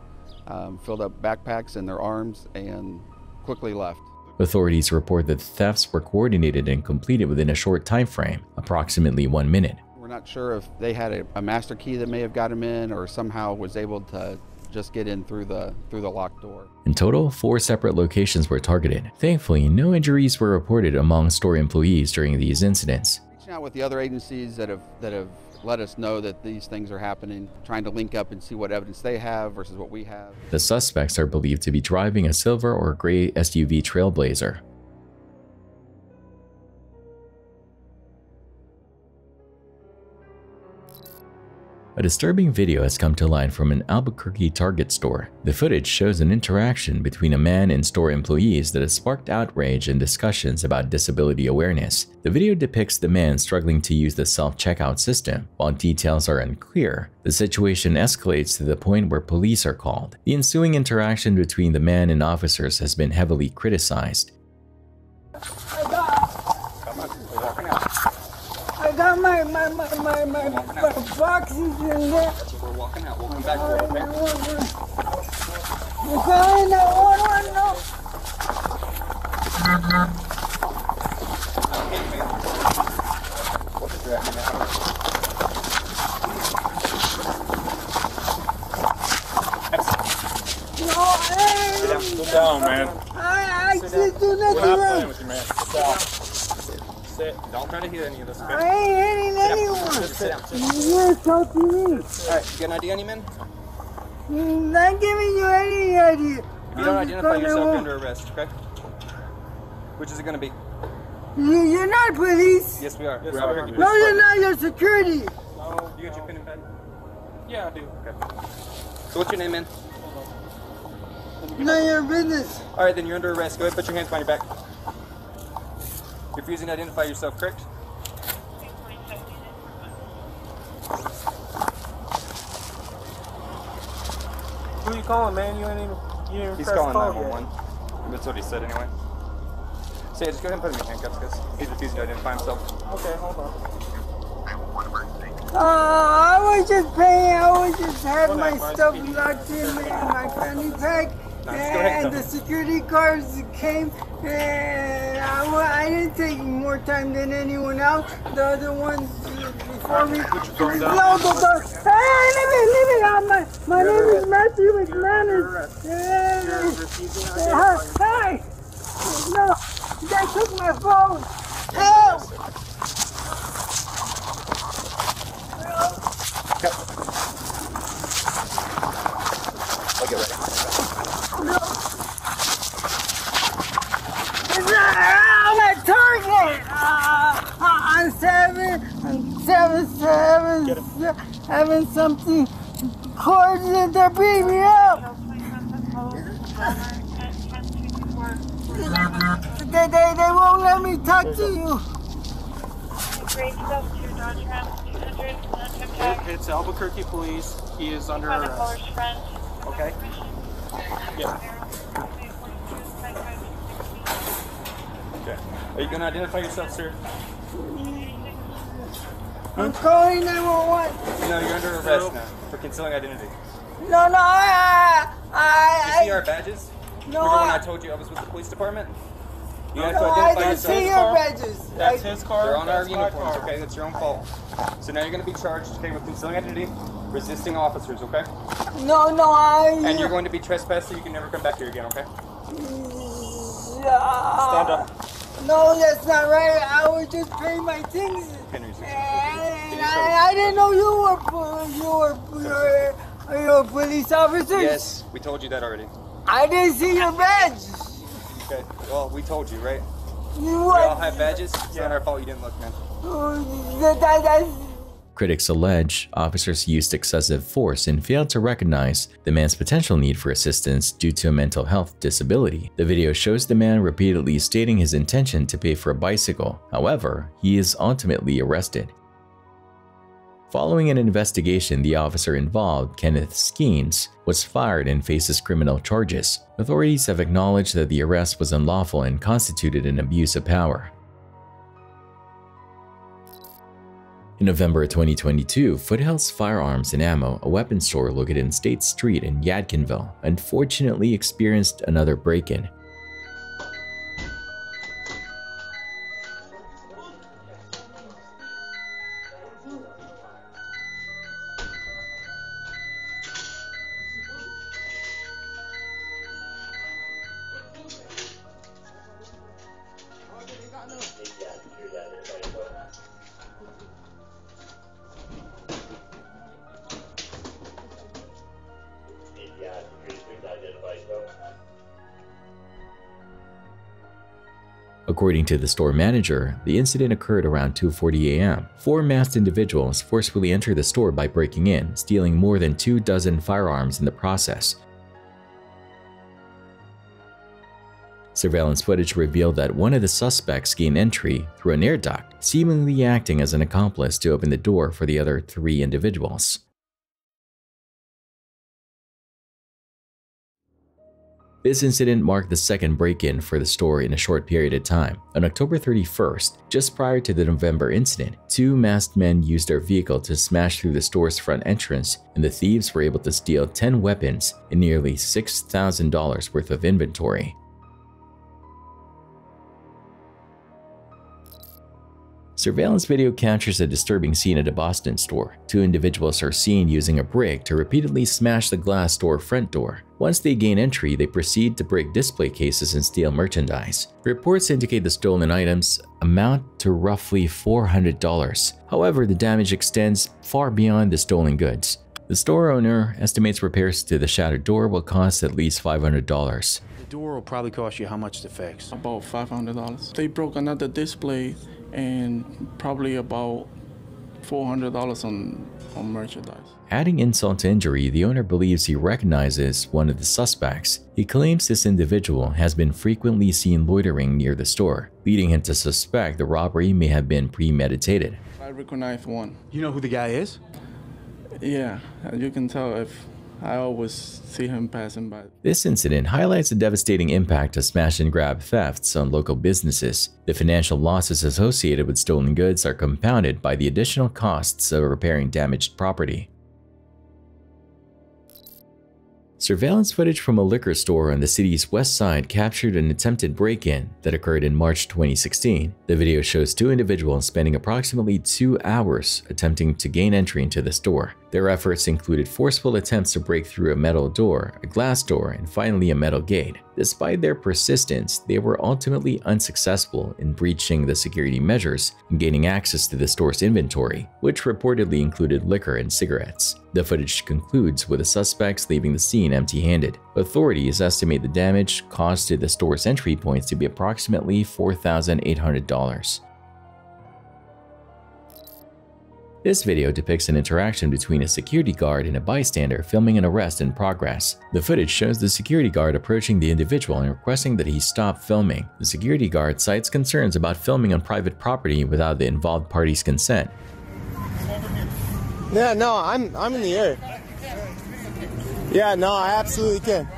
filled up backpacks in their arms, and quickly left. Authorities report that the thefts were coordinated and completed within a short time frame, approximately 1 minute. We're not sure if they had a master key that may have got them in, or somehow was able to just get in through the locked door. In total, 4 separate locations were targeted. Thankfully, no injuries were reported among store employees during these incidents. Reaching out with the other agencies that have let us know that these things are happening, trying to link up and see what evidence they have versus what we have. The suspects are believed to be driving a silver or gray SUV Trailblazer. A disturbing video has come to light from an Albuquerque Target store. The footage shows an interaction between a man and store employees that has sparked outrage and discussions about disability awareness. The video depicts the man struggling to use the self-checkout system. While details are unclear, the situation escalates to the point where police are called. The ensuing interaction between the man and officers has been heavily criticized. I got my boxes in there. That's what we're walking out. We'll come back to it, okay? You're calling 911 now? No, Sit down, man. I just do nothing We're not wrong. playing with you, man. Sit down. Sit. Don't try to hit any of this, okay? I ain't hitting anyone. Just sit down. You're talking to me. Alright, you got an ID on you, man? Not giving you any idea. If you don't identify yourself, you're under arrest, okay? Which is it going to be? You're not police. Yes, we are. Yes, no, you're not. You're security. No, you got your pen and pad? Yeah, I do. Okay. So what's your name, man? None of your business. Alright, then you're under arrest. Go ahead, put your hands behind your back. You're refusing to identify yourself, correct? Who you calling, man? You ain't even He's calling 911. That's what he said anyway. So yeah, just go ahead and put him in handcuffs because he's refusing to identify himself. Okay, hold on. I was just paying. I was just having my stuff locked in my fanny pack. And the security guards came, and I didn't take more time than anyone else. The other ones before me. No, hey, leave it. My name is Matthew McManus. Hey, no, they took my phone. Help! I'll get ready. I'm at Target. I'm having something cards that they're beating me up. They won't let me talk to you. It's Albuquerque Police. He is under arrest. Okay. Yeah. Okay. Are you going to identify yourself, sir? I'm calling 911. No, you're under arrest now for concealing identity. No, Did you see our badges? No, Remember when I told you I was with the police department? You have to I identify didn't yourself. see your badges. That's his car. They're on our uniforms, okay? That's your own fault. So now you're going to be charged, okay, with concealing identity, resisting officers, okay? No, And you're going to be trespassed so you can never come back here again, okay? Stand up. No, that's not right. I was just paying my things. And I didn't know you were police officers. Yes, we told you that already. I didn't see your badge. Okay, well, we told you, right? We all have badges. It's not our fault you didn't look, man. Critics allege officers used excessive force and failed to recognize the man's potential need for assistance due to a mental health disability. The video shows the man repeatedly stating his intention to pay for a bicycle. However, he is ultimately arrested. Following an investigation, the officer involved, Kenneth Skeens, was fired and faces criminal charges. Authorities have acknowledged that the arrest was unlawful and constituted an abuse of power. In November 2022, Foothills Firearms and Ammo, a weapons store located in State Street in Yadkinville, unfortunately experienced another break-in. According to the store manager, the incident occurred around 2:40 a.m. 4 masked individuals forcefully entered the store by breaking in, stealing more than 24 firearms in the process. Surveillance footage revealed that one of the suspects gained entry through an air duct, seemingly acting as an accomplice to open the door for the other 3 individuals. This incident marked the second break-in for the store in a short period of time. On October 31st, just prior to the November incident, 2 masked men used their vehicle to smash through the store's front entrance, and the thieves were able to steal 10 weapons and nearly $6,000 worth of inventory. Surveillance video captures a disturbing scene at a Boston store. 2 individuals are seen using a brick to repeatedly smash the glass store front door. Once they gain entry, they proceed to break display cases and steal merchandise. Reports indicate the stolen items amount to roughly $400. However, the damage extends far beyond the stolen goods. The store owner estimates repairs to the shattered door will cost at least $500. The door will probably cost you how much to fix? About $500. They broke another display and probably about $400 on merchandise. Adding insult to injury, the owner believes he recognizes one of the suspects. He claims this individual has been frequently seen loitering near the store, leading him to suspect the robbery may have been premeditated. I recognize one. You know who the guy is? Yeah, you can tell if I always see him passing by. This incident highlights the devastating impact of smash-and-grab thefts on local businesses. The financial losses associated with stolen goods are compounded by the additional costs of repairing damaged property. Surveillance footage from a liquor store on the city's west side captured an attempted break-in that occurred in March 2016. The video shows 2 individuals spending approximately 2 hours attempting to gain entry into the store. Their efforts included forceful attempts to break through a metal door, a glass door, and finally a metal gate. Despite their persistence, they were ultimately unsuccessful in breaching the security measures and gaining access to the store's inventory, which reportedly included liquor and cigarettes. The footage concludes with the suspects leaving the scene empty-handed. Authorities estimate the damage caused to the store's entry points to be approximately $4,800. This video depicts an interaction between a security guard and a bystander filming an arrest in progress. The footage shows the security guard approaching the individual and requesting that he stop filming. The security guard cites concerns about filming on private property without the involved party's consent. Yeah, no, I'm in the air. Yeah, no, I absolutely can.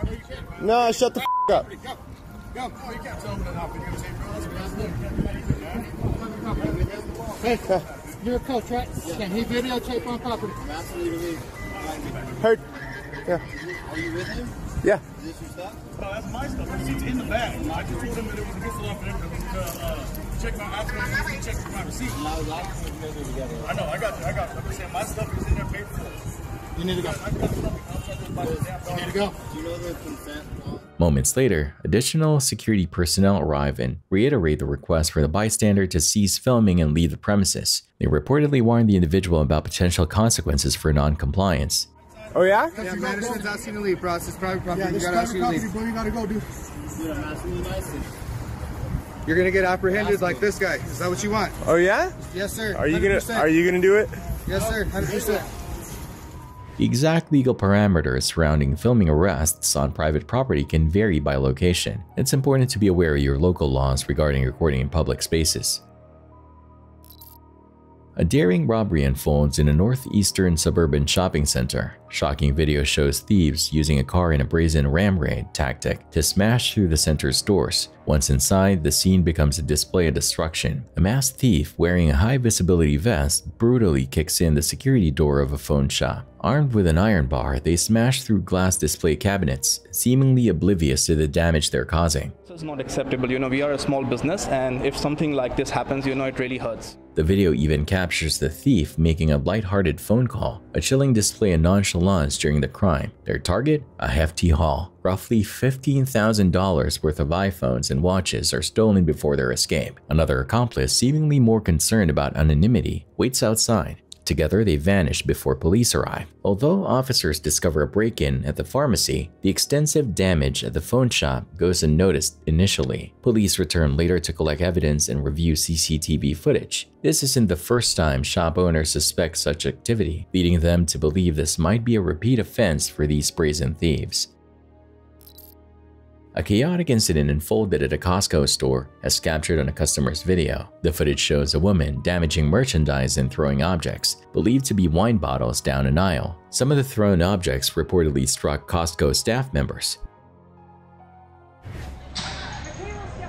No, shut the f up. Hey, you're a coach, right? Can he videotape on property? Absolutely. Heard. Yeah. Are you with him? Yeah. Is this your stuff? No, that's my stuff. It's in the bag. I just told him that it was against the law for him to check my options and check my receipt. And I was asking if you guys were together. I know, I got you. I'm just saying my stuff is in there paid for. You need to go. Here to go. Do you know the consent law? Moments later, additional security personnel arrive and reiterate the request for the bystander to cease filming and leave the premises. They reportedly warn the individual about potential consequences for non-compliance. Oh yeah? Yeah, management's asking you to leave, bro. This is private property. Yeah, this is private property, bro. You gotta go, dude. Dude, I'm asking you nicely. You're gonna get apprehended like this guy. Is that what you want? Oh yeah? Yes, sir. Are you 100%. gonna do it? Yes, sir. 100%. The exact legal parameters surrounding filming arrests on private property can vary by location. It's important to be aware of your local laws regarding recording in public spaces. A daring robbery unfolds in a northeastern suburban shopping center. Shocking video shows thieves using a car in a brazen ram raid tactic to smash through the center's doors. Once inside, the scene becomes a display of destruction. A masked thief wearing a high-visibility vest brutally kicks in the security door of a phone shop. Armed with an iron bar, they smash through glass display cabinets, seemingly oblivious to the damage they're causing. So it's not acceptable. We are a small business, and if something like this happens, it really hurts. The video even captures the thief making a lighthearted phone call, a chilling display of nonchalance during the crime. Their target? A hefty haul. Roughly $15,000 worth of iPhones and watches are stolen before their escape. Another accomplice, seemingly more concerned about anonymity, waits outside. Together, they vanish before police arrive. Although officers discover a break-in at the pharmacy, the extensive damage at the phone shop goes unnoticed initially. Police return later to collect evidence and review CCTV footage. This isn't the first time shop owners suspect such activity, leading them to believe this might be a repeat offense for these brazen thieves. A chaotic incident unfolded at a Costco store as captured on a customer's video. The footage shows a woman damaging merchandise and throwing objects, believed to be wine bottles, down an aisle. Some of the thrown objects reportedly struck Costco staff members.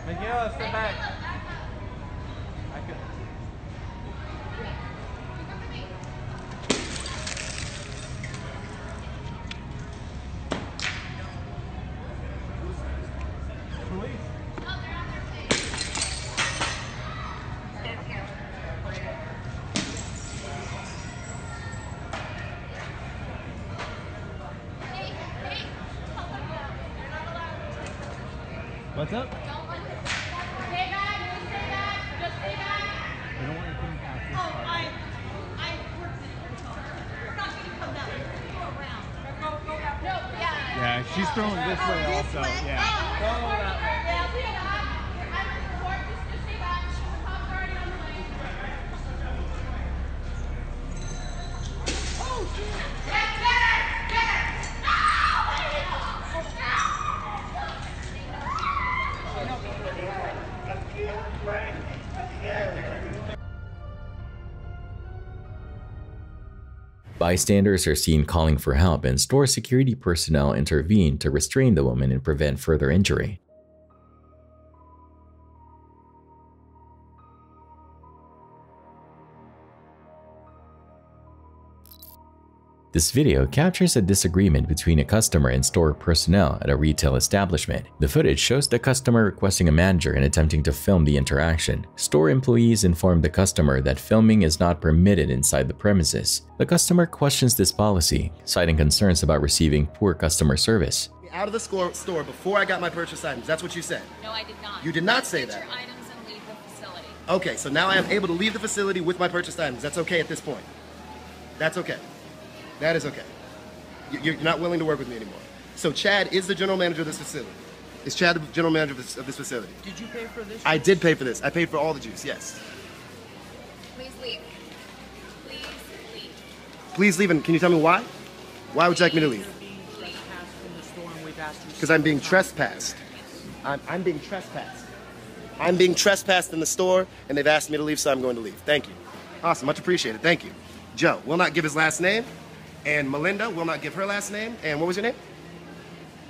Miguel, step back. What's up? Stay back. Just stay back. I don't want you putting past this Oh, part. I worked it. We're not going to come that way. Go around. Go that way. No, yeah. Yeah, she's throwing this way also. Yeah. Go that way. Yeah, we don't have. I report. Just stay back. The cops are already on the way. Oh, shit. Get it! Get it! Bystanders are seen calling for help, and store security personnel intervene to restrain the woman and prevent further injury. This video captures a disagreement between a customer and store personnel at a retail establishment. The footage shows the customer requesting a manager and attempting to film the interaction. Store employees inform the customer that filming is not permitted inside the premises. The customer questions this policy, citing concerns about receiving poor customer service. Out of the store before I got my purchase items. That's what you said. No, I did not. You did not say that. Get your items and leave the facility. Okay, so now I am able to leave the facility with my purchased items. That's okay at this point. That's okay. That is okay. You're not willing to work with me anymore. So Chad is the general manager of this facility. Is Chad the general manager of this facility? Did you pay for this? I did pay for this. I paid for all the juice, yes. Please leave. Please leave. Please leave, and can you tell me why? Why would you like me to leave? Because I'm being trespassed. I'm being trespassed. I'm being trespassed in the store, and they've asked me to leave, so I'm going to leave. Thank you. Awesome, much appreciated. Thank you. Joe will not give his last name, and Melinda will not give her last name, and what was your name?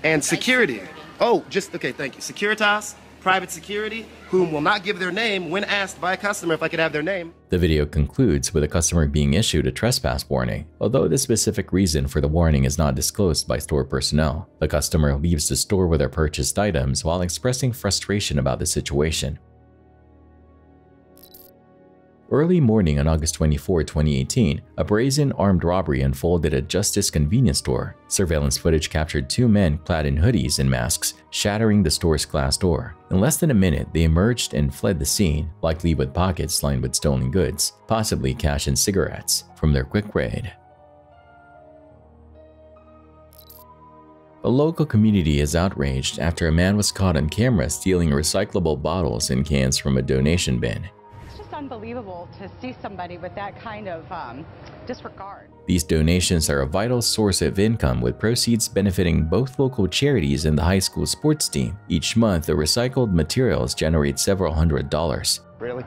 And security. Oh, just, okay, thank you. Securitas, private security, whom will not give their name when asked by a customer if I could have their name. The video concludes with a customer being issued a trespass warning, although the specific reason for the warning is not disclosed by store personnel. The customer leaves the store with their purchased items while expressing frustration about the situation. Early morning on August 24, 2018, a brazen armed robbery unfolded at Justice convenience store. Surveillance footage captured two men clad in hoodies and masks, shattering the store's glass door. In less than a minute, they emerged and fled the scene, likely with pockets lined with stolen goods, possibly cash and cigarettes, from their quick raid. A local community is outraged after a man was caught on camera stealing recyclable bottles and cans from a donation bin. It's just unbelievable to see somebody with that kind of disregard. These donations are a vital source of income, with proceeds benefiting both local charities and the high school sports team. Each month, the recycled materials generate several $100s. Really?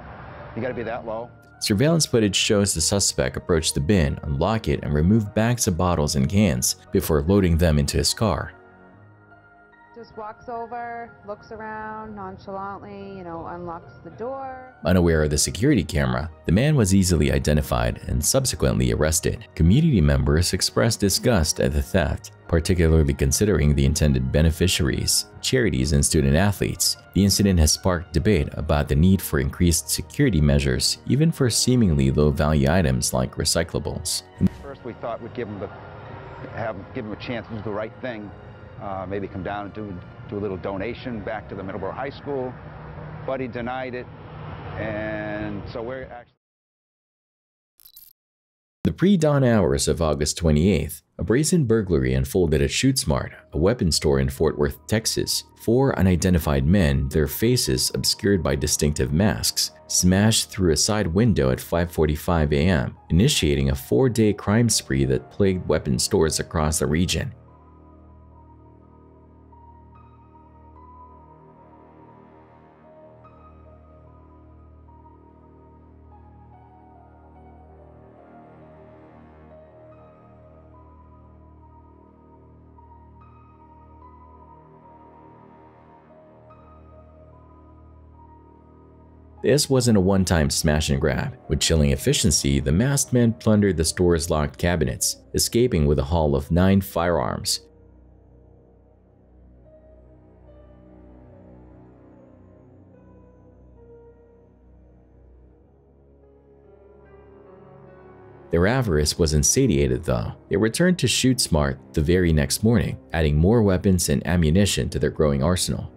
You gotta be that low? Surveillance footage shows the suspect approach the bin, unlock it, and remove bags of bottles and cans before loading them into his car. Just walks over, looks around nonchalantly, unlocks the door. Unaware of the security camera, the man was easily identified and subsequently arrested. Community members expressed disgust at the theft, particularly considering the intended beneficiaries, charities, and student athletes. The incident has sparked debate about the need for increased security measures, even for seemingly low-value items like recyclables. First, we thought we'd give him a chance to do the right thing. Maybe come down and do a little donation back to the Middleborough High School, but he denied it, and so we're actually... The pre-dawn hours of August 28th, a brazen burglary unfolded at ShootSmart, a weapons store in Fort Worth, Texas. Four unidentified men, their faces obscured by distinctive masks, smashed through a side window at 5:45 a.m., initiating a 4-day crime spree that plagued weapons stores across the region. This wasn't a one-time smash and grab. With chilling efficiency, the masked men plundered the store's locked cabinets, escaping with a haul of 9 firearms. Their avarice wasn't satiated though. They returned to ShootSmart the very next morning, adding more weapons and ammunition to their growing arsenal.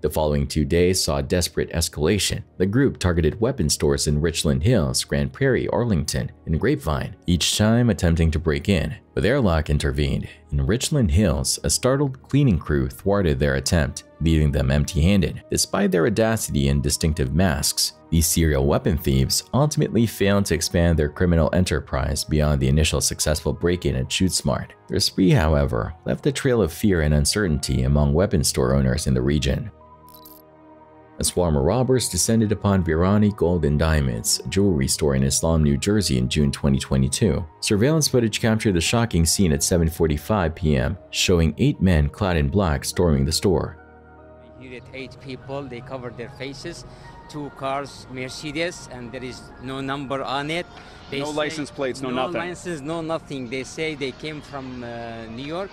The following 2 days saw a desperate escalation. The group targeted weapon stores in Richland Hills, Grand Prairie, Arlington, and Grapevine, each time attempting to break in. But their luck intervened. In Richland Hills, a startled cleaning crew thwarted their attempt, leaving them empty-handed. Despite their audacity and distinctive masks, these serial weapon thieves ultimately failed to expand their criminal enterprise beyond the initial successful break-in at ShootSmart. Their spree, however, left a trail of fear and uncertainty among weapon store owners in the region. A swarm of robbers descended upon Virani Gold and Diamonds, a jewelry store in Islam, New Jersey in June 2022. Surveillance footage captured the shocking scene at 7:45 p.m., showing 8 men clad in black storming the store. We heard 8 people, they covered their faces, 2 cars, Mercedes, and there is no number on it. No license plates, no nothing. No license, no nothing. They say they came from New York.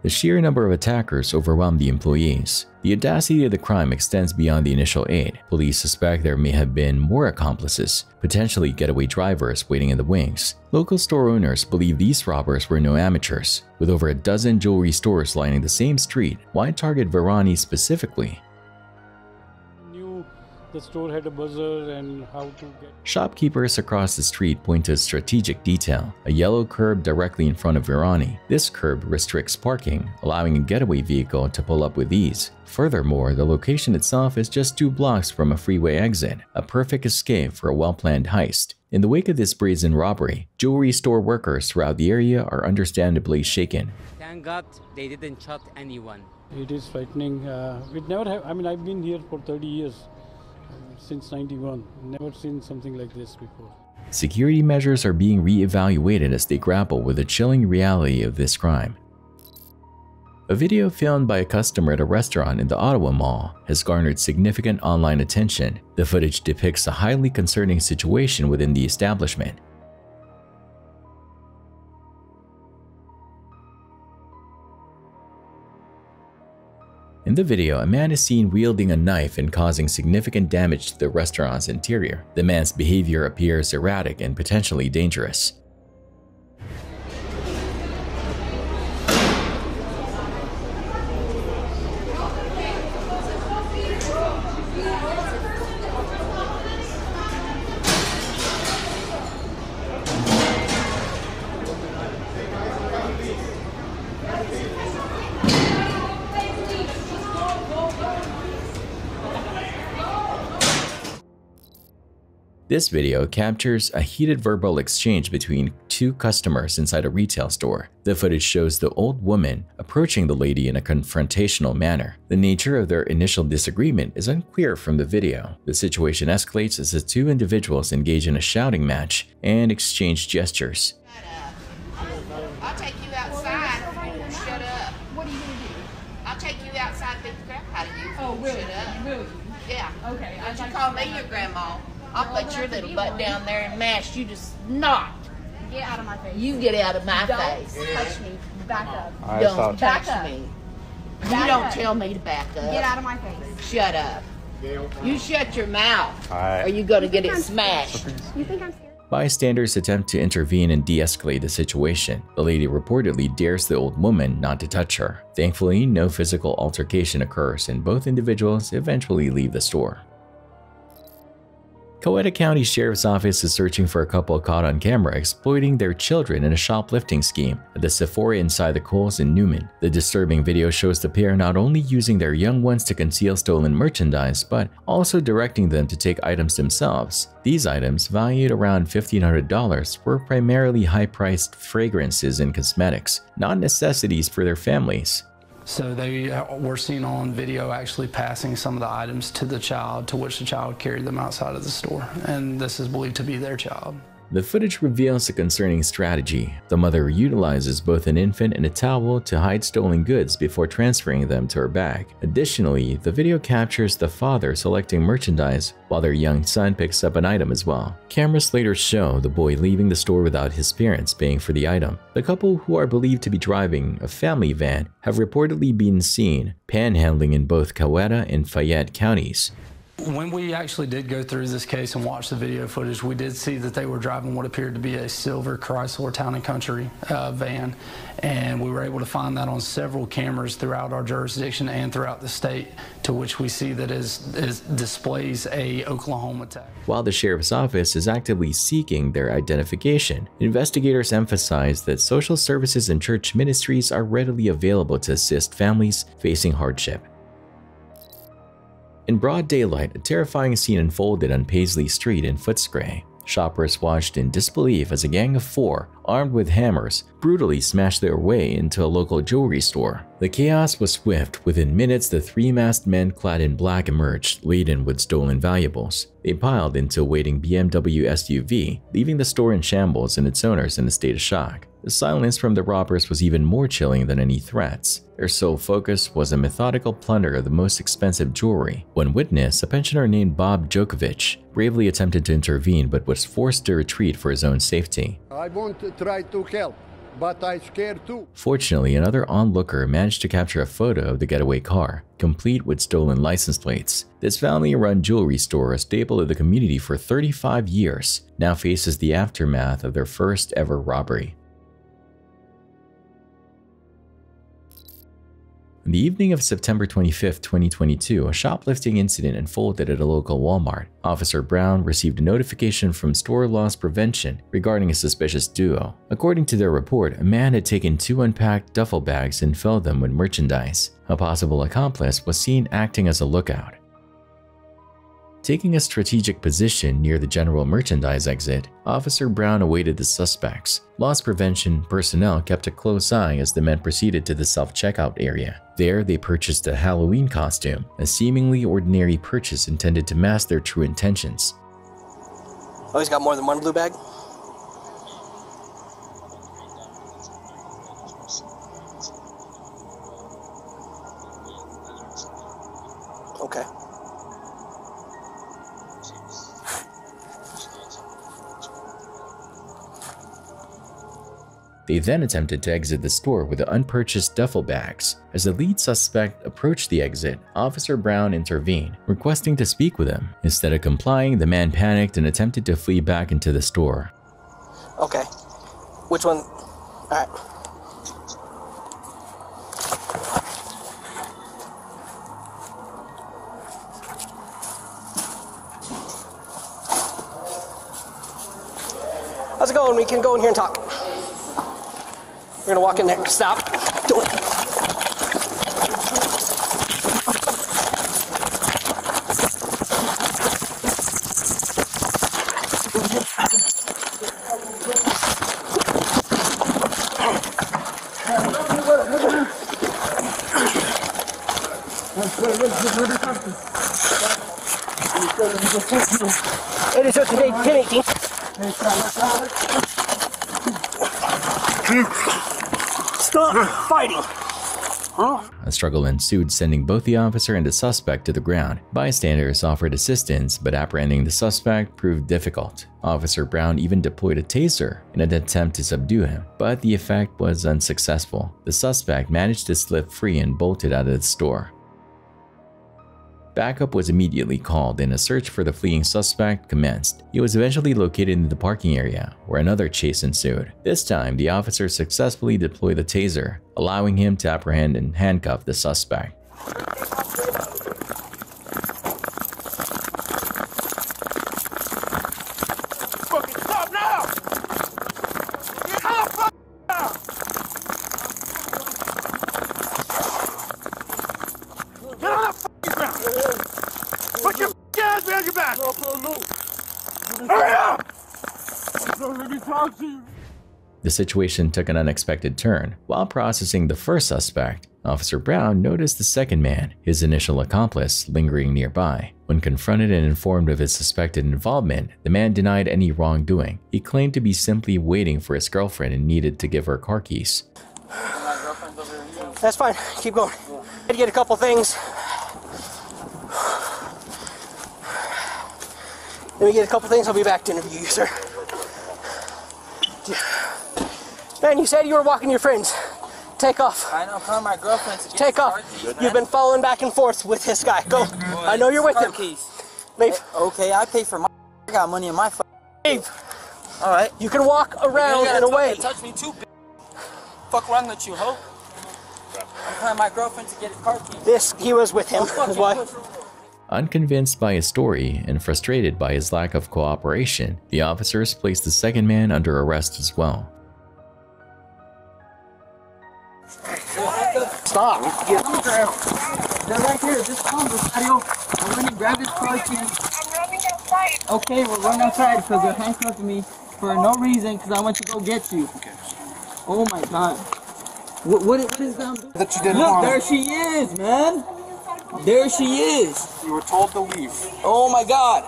The sheer number of attackers overwhelmed the employees. The audacity of the crime extends beyond the initial 8. Police suspect there may have been more accomplices, potentially getaway drivers waiting in the wings. Local store owners believe these robbers were no amateurs. With over a dozen jewelry stores lining the same street, why target Virani specifically? The store had a buzzer and how to get... Shopkeepers across the street point to a strategic detail, a yellow curb directly in front of Virani. This curb restricts parking, allowing a getaway vehicle to pull up with ease. Furthermore, the location itself is just 2 blocks from a freeway exit, a perfect escape for a well-planned heist. In the wake of this brazen robbery, jewelry store workers throughout the area are understandably shaken. Thank God they didn't shot anyone. It is frightening. We'd never have... I mean, I've been here for 30 years. Since '91, never seen something like this before. Security measures are being re-evaluated as they grapple with the chilling reality of this crime. A video filmed by a customer at a restaurant in the Ottawa Mall has garnered significant online attention. The footage depicts a highly concerning situation within the establishment. In the video, a man is seen wielding a knife and causing significant damage to the restaurant's interior. The man's behavior appears erratic and potentially dangerous. This video captures a heated verbal exchange between two customers inside a retail store. The footage shows the old woman approaching the lady in a confrontational manner. The nature of their initial disagreement is unclear from the video. The situation escalates as the two individuals engage in a shouting match and exchange gestures. I'll take you outside if you won't shut up. What are you going to do? I'll take you outside and beat the crap out of you if you won't shut up. Will you? Yeah. Okay. Don't you call me your grandma. I'll put your little butt down there and mash you just not. Get out of my face. You get out of my face. Don't touch me. Back up. Don't touch me. You don't tell me to back up. Get out of my face. Shut up. You shut your mouth. Or you going to get it smashed. You think I'm scared? Bystanders attempt to intervene and de-escalate the situation. The lady reportedly dares the old woman not to touch her. Thankfully, no physical altercation occurs and both individuals eventually leave the store. Coweta County Sheriff's Office is searching for a couple caught on camera exploiting their children in a shoplifting scheme at the Sephora inside the Kohl's in Newman. The disturbing video shows the pair not only using their young ones to conceal stolen merchandise, but also directing them to take items themselves. These items, valued around $1,500, were primarily high-priced fragrances and cosmetics, not necessities for their families. So they were seen on video actually passing some of the items to the child, to which the child carried them outside of the store, and this is believed to be their child. The footage reveals a concerning strategy. The mother utilizes both an infant and a towel to hide stolen goods before transferring them to her bag. Additionally, the video captures the father selecting merchandise while their young son picks up an item as well. Cameras later show the boy leaving the store without his parents paying for the item. The couple, who are believed to be driving a family van, have reportedly been seen panhandling in both Coweta and Fayette counties. When we actually did go through this case and watch the video footage, we did see that they were driving what appeared to be a silver Chrysler Town & Country van, and we were able to find that on several cameras throughout our jurisdiction and throughout the state, to which we see that it displays a Oklahoma tag. While the Sheriff's Office is actively seeking their identification, investigators emphasize that social services and church ministries are readily available to assist families facing hardship. In broad daylight, a terrifying scene unfolded on Paisley Street in Footscray. Shoppers watched in disbelief as a gang of four, armed with hammers, brutally smashed their way into a local jewelry store. The chaos was swift. Within minutes, the three masked men clad in black emerged, laden with stolen valuables. They piled into a waiting BMW SUV, leaving the store in shambles and its owners in a state of shock. The silence from the robbers was even more chilling than any threats. Their sole focus was a methodical plunder of the most expensive jewelry. One witness, a pensioner named Bob Djokovic, bravely attempted to intervene but was forced to retreat for his own safety. I want to try to help, but I'm scared too. Fortunately, another onlooker managed to capture a photo of the getaway car, complete with stolen license plates. This family-run jewelry store, a staple of the community for 35 years, now faces the aftermath of their first ever robbery. On the evening of September 25, 2022, a shoplifting incident unfolded at a local Walmart. Officer Brown received a notification from store loss prevention regarding a suspicious duo. According to their report, a man had taken two unpacked duffel bags and filled them with merchandise. A possible accomplice was seen acting as a lookout. Taking a strategic position near the general merchandise exit, Officer Brown awaited the suspects. Loss prevention personnel kept a close eye as the men proceeded to the self-checkout area. There, they purchased a Halloween costume, a seemingly ordinary purchase intended to mask their true intentions. Oh, he's got more than one blue bag? Okay. They then attempted to exit the store with the unpurchased duffel bags. As the lead suspect approached the exit, Officer Brown intervened, requesting to speak with him. Instead of complying, the man panicked and attempted to flee back into the store. Okay. Which one? Alright. How's it going? We can go in here and talk. We're gonna walk in there. Stop. Do it. It is today, 10:18. Stop fighting! A struggle ensued, sending both the officer and the suspect to the ground. Bystanders offered assistance, but apprehending the suspect proved difficult. Officer Brown even deployed a taser in an attempt to subdue him, but the effect was unsuccessful. The suspect managed to slip free and bolted out of the store. Backup was immediately called and a search for the fleeing suspect commenced. He was eventually located in the parking area, where another chase ensued. This time, the officer successfully deployed the taser, allowing him to apprehend and handcuff the suspect. Fucking stop now! Get on the fucking ground! Put your hands behind your back! Hurry up! Let me talk to you. The situation took an unexpected turn. While processing the first suspect, Officer Brown noticed the second man, his initial accomplice, lingering nearby. When confronted and informed of his suspected involvement, the man denied any wrongdoing. He claimed to be simply waiting for his girlfriend and needed to give her car keys. That's fine. Keep going. I had to get a couple things. Let me get a couple things. I'll be back to interview you, sir. Man, you said you were walking your friends. Take off. I know, calling my girlfriend to get Take off. Keys, You've been following back and forth with this guy. Go. I know you're with him. Keys. Leave. Okay, I pay for my. I got money in my. Leave. All right. You can walk around and away. Touch me too, bitch. Fuck wrong with you, ho? I'm calling my girlfriend to get his car keys. He was with him. That's why. Unconvinced by his story and frustrated by his lack of cooperation, the officers placed the second man under arrest as well. Stop. Get on the ground. They're right here. Just come, Rosario. I'm going to grab his car keys. I'm running outside. Okay, we're running outside because they're handcuffing me for no reason because I went to go get you. Okay. Oh my God. What is that? That you didn't Look, want. there she is, man. There she is. You were told to leave. Oh my God.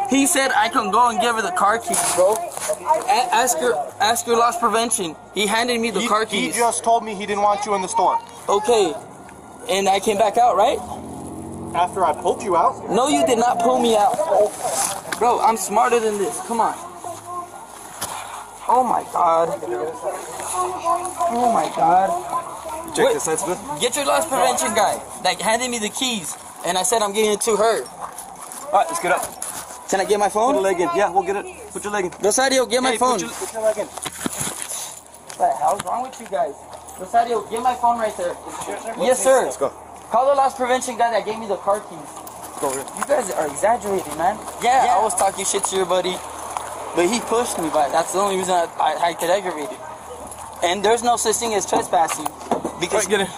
He said I can go and give her the car keys, bro. Ask her loss prevention. He handed me the car keys. He just told me he didn't want you in the store. Okay. And I came back out, right? After I pulled you out? No, you did not pull me out. Bro, I'm smarter than this. Come on. Oh my God. Oh my God. Check this side, Smith. Get your loss prevention guy that handed me the keys, and I said I'm giving it to her. All right, let's get up. Can I get my phone? Put your leg in. Yeah, we'll get it. Put your leg in. Rosario, get my phone. Put your leg in. What the hell's wrong with you guys? Rosario, get my phone right there. Yes, sir. Let's go. Call the loss prevention guy that gave me the car keys. Go over here. You guys are exaggerating, man. Yeah, I was talking shit to your buddy, but he pushed me, but that's the only reason I get aggravated. And there's no such thing as trespassing. Because get it.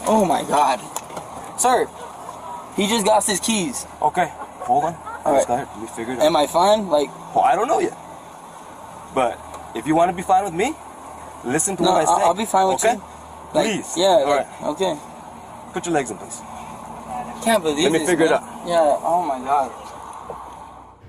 Oh my God. Sir, he just got his keys. Okay, hold on. All right. Let me figure it out. Am I fine? Like, well, I don't know yet. But if you want to be fine with me, listen to what I say. I'll be fine with you. Like, please. Yeah, all like, right. Okay. Put your legs in, please. Can't believe Let me this, figure man. it out. Yeah, oh my God.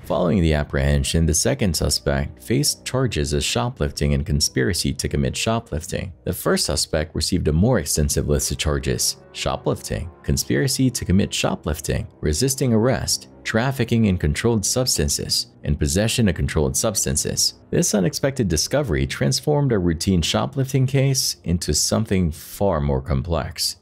Following the apprehension, the second suspect faced charges of shoplifting and conspiracy to commit shoplifting. The first suspect received a more extensive list of charges: shoplifting, conspiracy to commit shoplifting, resisting arrest, trafficking in controlled substances, and possession of controlled substances. This unexpected discovery transformed a routine shoplifting case into something far more complex.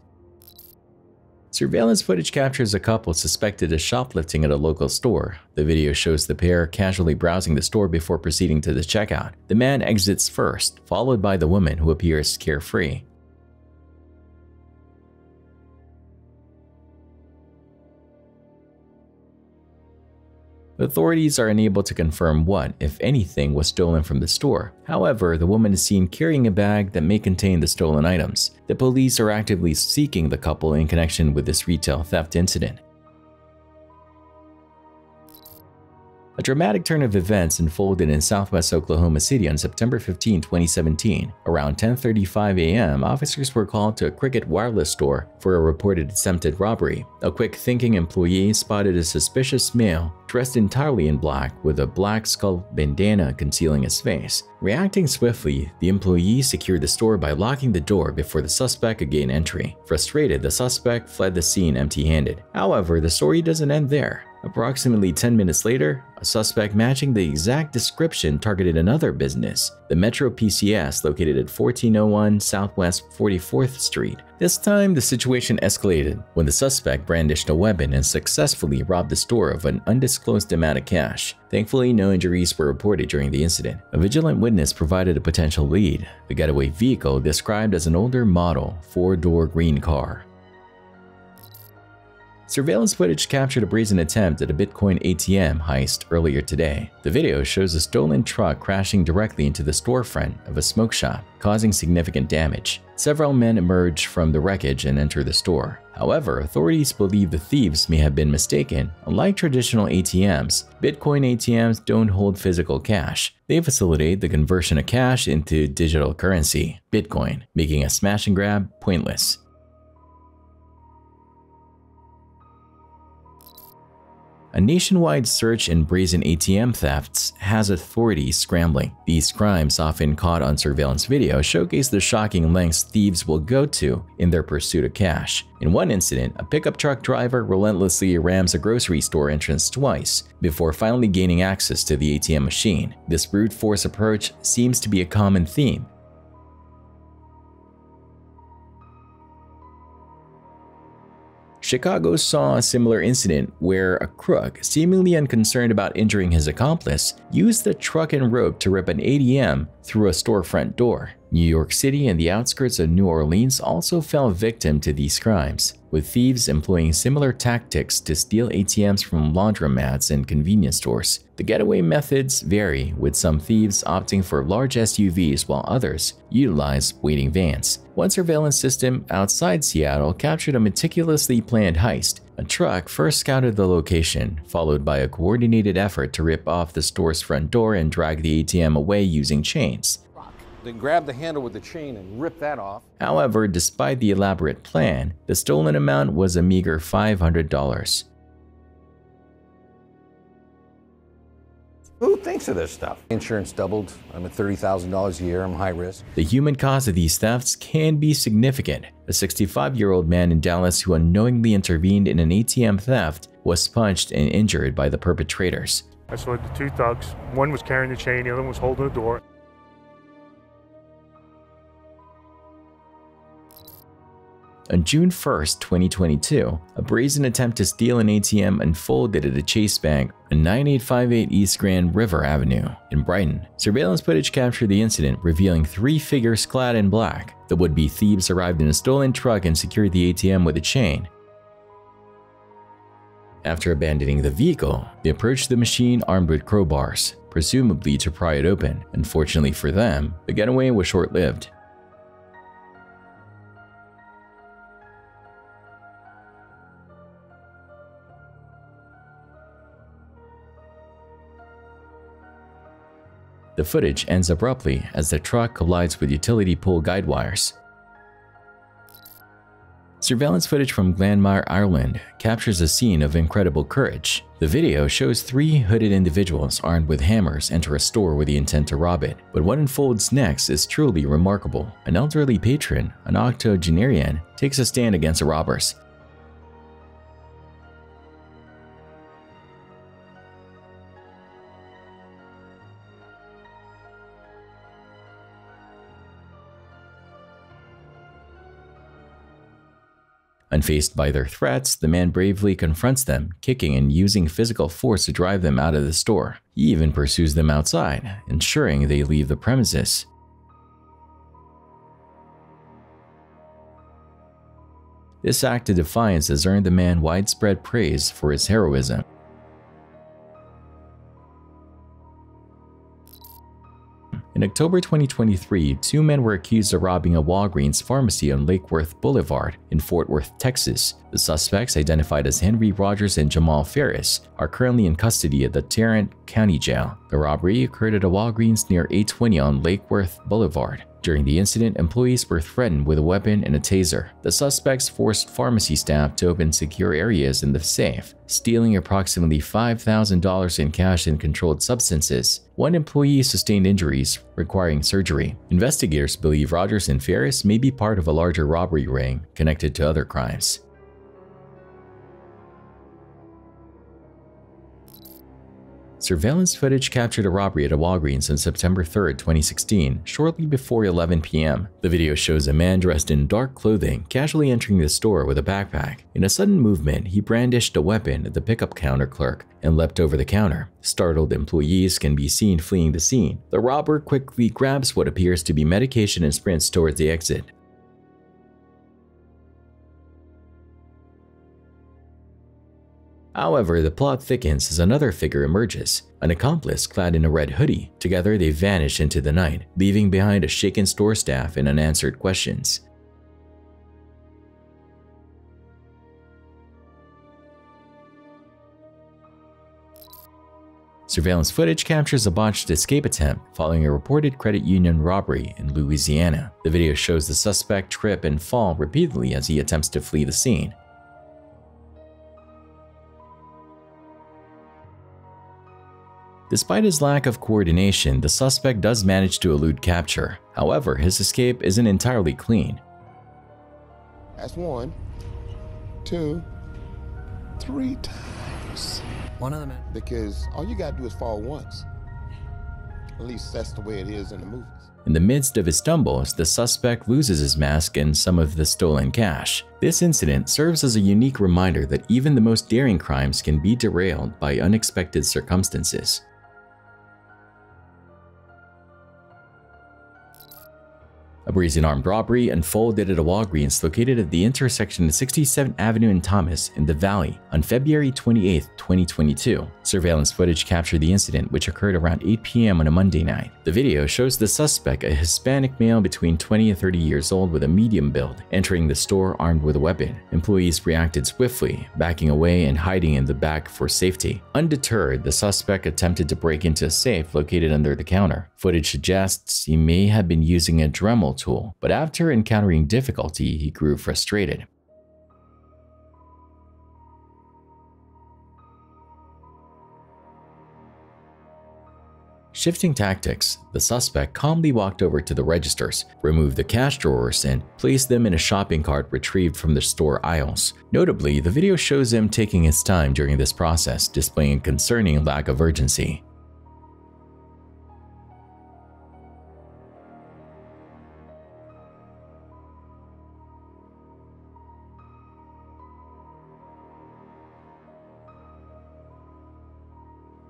Surveillance footage captures a couple suspected of shoplifting at a local store. The video shows the pair casually browsing the store before proceeding to the checkout. The man exits first, followed by the woman, who appears carefree. Authorities are unable to confirm what, if anything, was stolen from the store. However, the woman is seen carrying a bag that may contain the stolen items. The police are actively seeking the couple in connection with this retail theft incident. A dramatic turn of events unfolded in southwest Oklahoma City on September 15, 2017. Around 10:35 a.m., officers were called to a Cricket wireless store for a reported attempted robbery. A quick-thinking employee spotted a suspicious male dressed entirely in black with a black skull bandana concealing his face. Reacting swiftly, the employee secured the store by locking the door before the suspect could gain entry. Frustrated, the suspect fled the scene empty-handed. However, the story doesn't end there. Approximately 10 minutes later, a suspect matching the exact description targeted another business, the Metro PCS located at 1401 Southwest 44th Street. This time, the situation escalated when the suspect brandished a weapon and successfully robbed the store of an undisclosed amount of cash. Thankfully, no injuries were reported during the incident. A vigilant witness provided a potential lead: the getaway vehicle described as an older model, 4-door green car. Surveillance footage captured a brazen attempt at a Bitcoin ATM heist earlier today. The video shows a stolen truck crashing directly into the storefront of a smoke shop, causing significant damage. Several men emerge from the wreckage and enter the store. However, authorities believe the thieves may have been mistaken. Unlike traditional ATMs, Bitcoin ATMs don't hold physical cash. They facilitate the conversion of cash into digital currency, Bitcoin, making a smash and grab pointless. A nationwide search in brazen ATM thefts has authorities scrambling. These crimes, often caught on surveillance video, showcase the shocking lengths thieves will go to in their pursuit of cash. In one incident, a pickup truck driver relentlessly rams a grocery store entrance twice before finally gaining access to the ATM machine. This brute force approach seems to be a common theme. Chicago saw a similar incident where a crook, seemingly unconcerned about injuring his accomplice, used the truck and rope to rip an ATM through a storefront door. New York City and the outskirts of New Orleans also fell victim to these crimes, with thieves employing similar tactics to steal ATMs from laundromats and convenience stores. The getaway methods vary, with some thieves opting for large SUVs while others utilize waiting vans. One surveillance system outside Seattle captured a meticulously planned heist. A truck first scouted the location, followed by a coordinated effort to rip off the store's front door and drag the ATM away using chains. Then grab the handle with the chain and rip that off. However, despite the elaborate plan, the stolen amount was a meager $500. Who thinks of this stuff? Insurance doubled. I'm at $30,000 a year. I'm high risk. The human cost of these thefts can be significant. A 65-year-old man in Dallas who unknowingly intervened in an ATM theft was punched and injured by the perpetrators. I saw the two thugs. One was carrying the chain, the other one was holding the door. On June 1, 2022, a brazen attempt to steal an ATM unfolded at a Chase Bank on 9858 East Grand River Avenue in Brighton. Surveillance footage captured the incident, revealing 3 figures clad in black. The would-be thieves arrived in a stolen truck and secured the ATM with a chain. After abandoning the vehicle, they approached the machine armed with crowbars, presumably to pry it open. Unfortunately for them, the getaway was short-lived. The footage ends abruptly as the truck collides with utility pole guide wires. Surveillance footage from Glanmire, Ireland captures a scene of incredible courage. The video shows 3 hooded individuals armed with hammers enter a store with the intent to rob it. But what unfolds next is truly remarkable. An elderly patron, an octogenarian, takes a stand against the robbers. Unfazed by their threats, the man bravely confronts them, kicking and using physical force to drive them out of the store. He even pursues them outside, ensuring they leave the premises. This act of defiance has earned the man widespread praise for his heroism. In October 2023, 2 men were accused of robbing a Walgreens pharmacy on Lake Worth Boulevard in Fort Worth, Texas. The suspects, identified as Henry Rogers and Jamal Ferris, are currently in custody at the Tarrant County Jail. The robbery occurred at a Walgreens near 820 on Lake Worth Boulevard. During the incident, employees were threatened with a weapon and a taser. The suspects forced pharmacy staff to open secure areas in the safe, stealing approximately $5,000 in cash and controlled substances. 1 employee sustained injuries requiring surgery. Investigators believe Rogers and Ferris may be part of a larger robbery ring connected to other crimes. Surveillance footage captured a robbery at a Walgreens on September 3, 2016, shortly before 11 p.m. The video shows a man dressed in dark clothing casually entering the store with a backpack. In a sudden movement, he brandished a weapon at the pickup counter clerk and leapt over the counter. Startled employees can be seen fleeing the scene. The robber quickly grabs what appears to be medication and sprints towards the exit. However, the plot thickens as another figure emerges, an accomplice clad in a red hoodie. Together, they vanish into the night, leaving behind a shaken store staff and unanswered questions. Surveillance footage captures a botched escape attempt following a reported credit union robbery in Louisiana. The video shows the suspect trip and fall repeatedly as he attempts to flee the scene. Despite his lack of coordination, the suspect does manage to elude capture. However, his escape isn't entirely clean. That's 1, 2, 3 times. One of them. Because all you gotta do is fall once. At least that's the way it is in the movies. In the midst of his stumbles, the suspect loses his mask and some of the stolen cash. This incident serves as a unique reminder that even the most daring crimes can be derailed by unexpected circumstances. A brazen armed robbery unfolded at a Walgreens located at the intersection of 67th Avenue and Thomas in the Valley on February 28, 2022. Surveillance footage captured the incident, which occurred around 8 p.m. on a Monday night. The video shows the suspect, a Hispanic male between 20 and 30 years old with a medium build, entering the store armed with a weapon. Employees reacted swiftly, backing away and hiding in the back for safety. Undeterred, the suspect attempted to break into a safe located under the counter. Footage suggests he may have been using a Dremel tool, but after encountering difficulty, he grew frustrated. Shifting tactics, the suspect calmly walked over to the registers, removed the cash drawers, and placed them in a shopping cart retrieved from the store aisles. Notably, the video shows him taking his time during this process, displaying a concerning lack of urgency.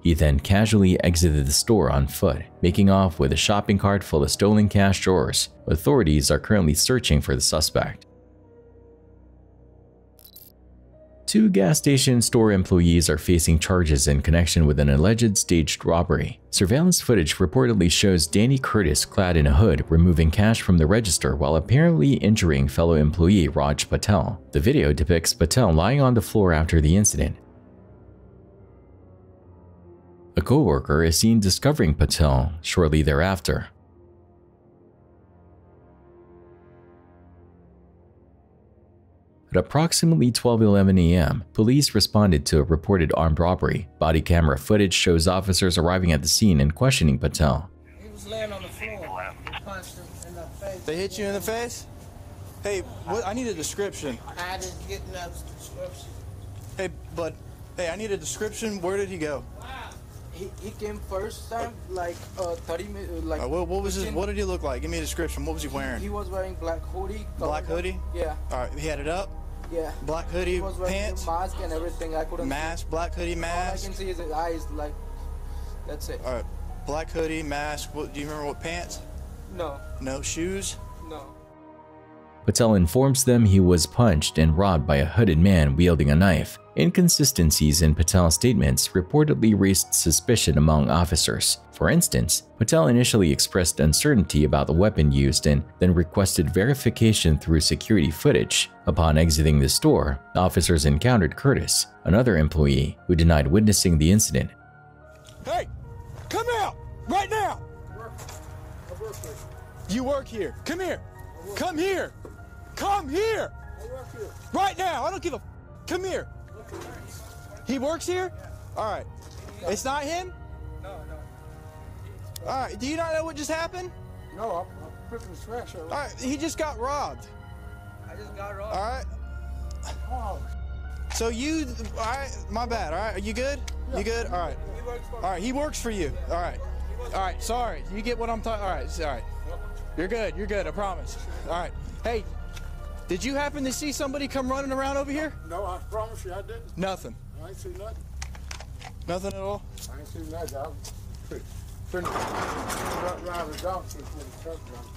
He then casually exited the store on foot, making off with a shopping cart full of stolen cash drawers. Authorities are currently searching for the suspect. 2 gas station store employees are facing charges in connection with an alleged staged robbery. Surveillance footage reportedly shows Danny Curtis clad in a hood removing cash from the register while apparently injuring fellow employee Raj Patel. The video depicts Patel lying on the floor after the incident. A co-worker is seen discovering Patel shortly thereafter. At approximately 12:11 a.m., police responded to a reported armed robbery. Body camera footage shows officers arriving at the scene and questioning Patel. He was laying on the floor. Punched him in the face. They hit you in the face? Hey, what? I need a description. I didn't get no description. Hey, bud. Hey, I need a description. Where did he go? He came first time like 30 minutes. Like what was his? What did he look like? Give me a description. What was he wearing? He was wearing black hoodie. Black hoodie? Yeah. All right, he had it up. Yeah. Black hoodie, he was wearing pants. The mask and everything. I couldn't. Mask, black hoodie, mask. All I can see is his eyes. Like, that's it. All right, black hoodie, mask. What? Do you remember what pants? No. No shoes. No. Patel informs them he was punched and robbed by a hooded man wielding a knife. Inconsistencies in Patel's statements reportedly raised suspicion among officers. For instance, Patel initially expressed uncertainty about the weapon used and then requested verification through security footage. Upon exiting the store, officers encountered Curtis, another employee who denied witnessing the incident. Hey, come out right now! You work here. Come here. Come here. Come here! Right now! I don't give a f. Come here! He works here? Alright. It's not him? No. Alright, do you not know what just happened? No, I'm picking the trash out. Alright, he just got robbed. I just got robbed. Alright. Oh. So you, alright, my bad, alright? Are you good? You good? Alright. Alright, he works for you. Alright. Alright, sorry. You get what I'm talking, alright. You're good, I promise. Alright. Hey. Did you happen to see somebody come running around over here? No, I promise you I didn't. Nothing. I ain't seen nothing. Nothing at all? I ain't seen nothing. I'm finna drive the dump since when the truck done.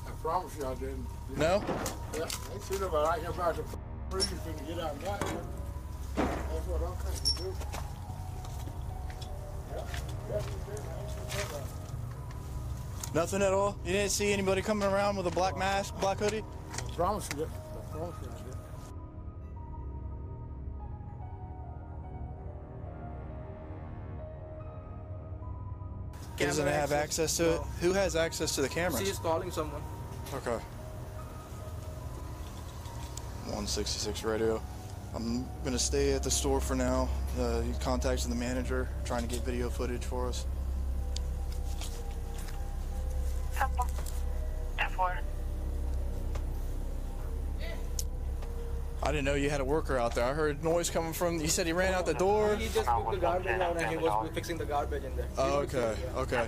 I promise you I didn't. No? Yeah, I ain't seen nobody out here about to freeze and get out and got here. That's what I'm thinking to do. Yeah, definitely didn't. I ain't seen nobody. Nothing at all? You didn't see anybody coming around with a black mask, black hoodie? I promise you that. I promise you I did. He doesn't have access to it? Who has access to the cameras? She's calling someone. Okay. 166 radio. I'm gonna stay at the store for now. He contacted the manager, trying to get video footage for us. I didn't know you had a worker out there. I heard noise coming from. You said he ran out the door. He just took the garbage out and he was fixing the garbage in there. Oh, okay, okay.